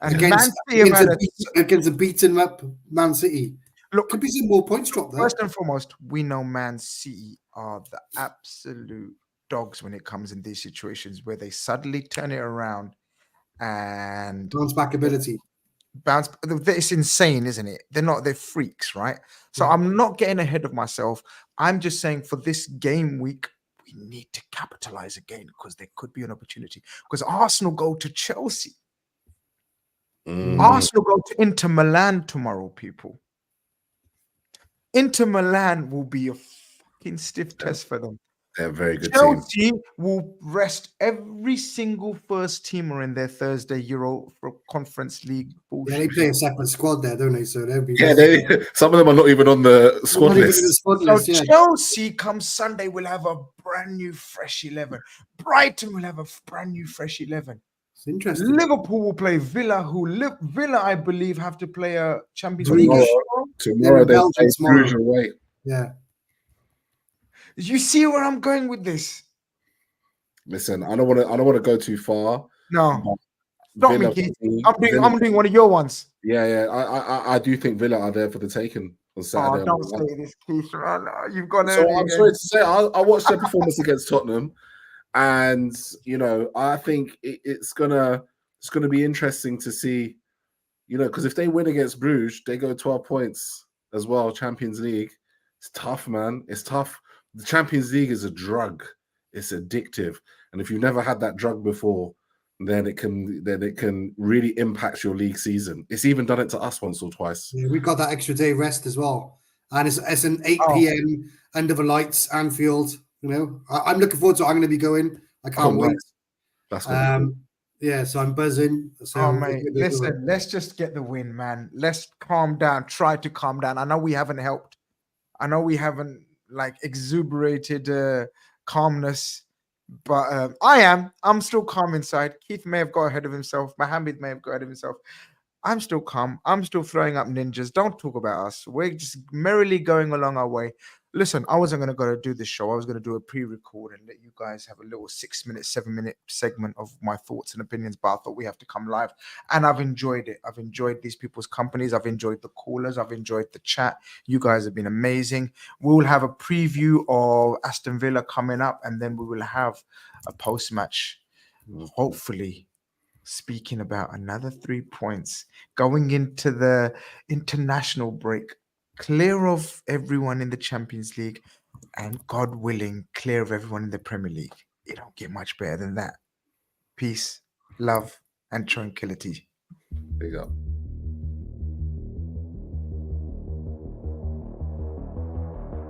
And Man against, City have had against a beaten up Man City, look. could be some more points dropped there. First and foremost, we know Man City are the absolute dogs when it comes in these situations where they suddenly turn it around and Bounce back ability. bounce. It's insane, isn't it? They're freaks, right? So I'm not getting ahead of myself. I'm just saying for this game week, we need to capitalize again because there could be an opportunity. Because Arsenal go to Chelsea. Arsenal go to Inter Milan tomorrow, people. Inter Milan will be a fucking stiff test for them. They're a very good team. Chelsea will rest every single first teamer in their Thursday Euro for Conference League Yeah, bullshit. they play a separate squad there, don't they? So they'll be Some of them are not even on the squad not even in the list. squad So list. Yeah, Chelsea come Sunday will have a brand new fresh 11. Brighton will have a brand new fresh 11. it's interesting. Liverpool will play Villa, Villa, I believe, have to play a Champions League. Tomorrow they Belgium play tomorrow. Bruges away. Yeah, You see where I'm going with this? Listen, I don't want to go too far. No, stop me, Villa, Keith. Villa- I'm doing one of your ones. Yeah. I do think Villa are there for the taking on Saturday. Oh, don't say this, Keith. Oh, no, you've gone So early I'm again. sorry to say, I watched their performance against Tottenham, and I think it's gonna be interesting to see, because if they win against Bruges, they go 12 points as well. Champions League, it's tough, man. It's tough. The Champions League is a drug. It's addictive, and if you've never had that drug before, then it can really impact your league season. It's even done it to us once or twice. yeah, we got that extra day rest as well, and it's an 8 Oh. p.m. under the lights, Anfield. I'm looking forward to it. I'm going to be going. I can't wait. Nice. That's gonna be cool. Yeah, so I'm buzzing. So Oh, it's mate, gonna be a good one. listen, let's just get the win, man. Let's calm down. Try to calm down. I know we haven't helped. I know we haven't exuberated calmness, but I'm still calm inside. Keith may have got ahead of himself. Mohammed may have got ahead of himself. I'm still calm. I'm still throwing up ninjas. Don't talk about us. We're just merrily going along our way. Listen, I wasn't going to go to do this show. I was going to do a pre-record and let you guys have a little 6-minute, 7-minute segment of my thoughts and opinions, but I thought we have to come live. And I've enjoyed it. I've enjoyed these people's companies. I've enjoyed the callers. I've enjoyed the chat. You guys have been amazing. We'll have a preview of Aston Villa coming up, and then we will have a post-match, hopefully, speaking about another 3 points going into the international break, clear of everyone in the Champions League, and God willing, clear of everyone in the Premier League. It don't get much better than that. Peace, love, and tranquility. There you go.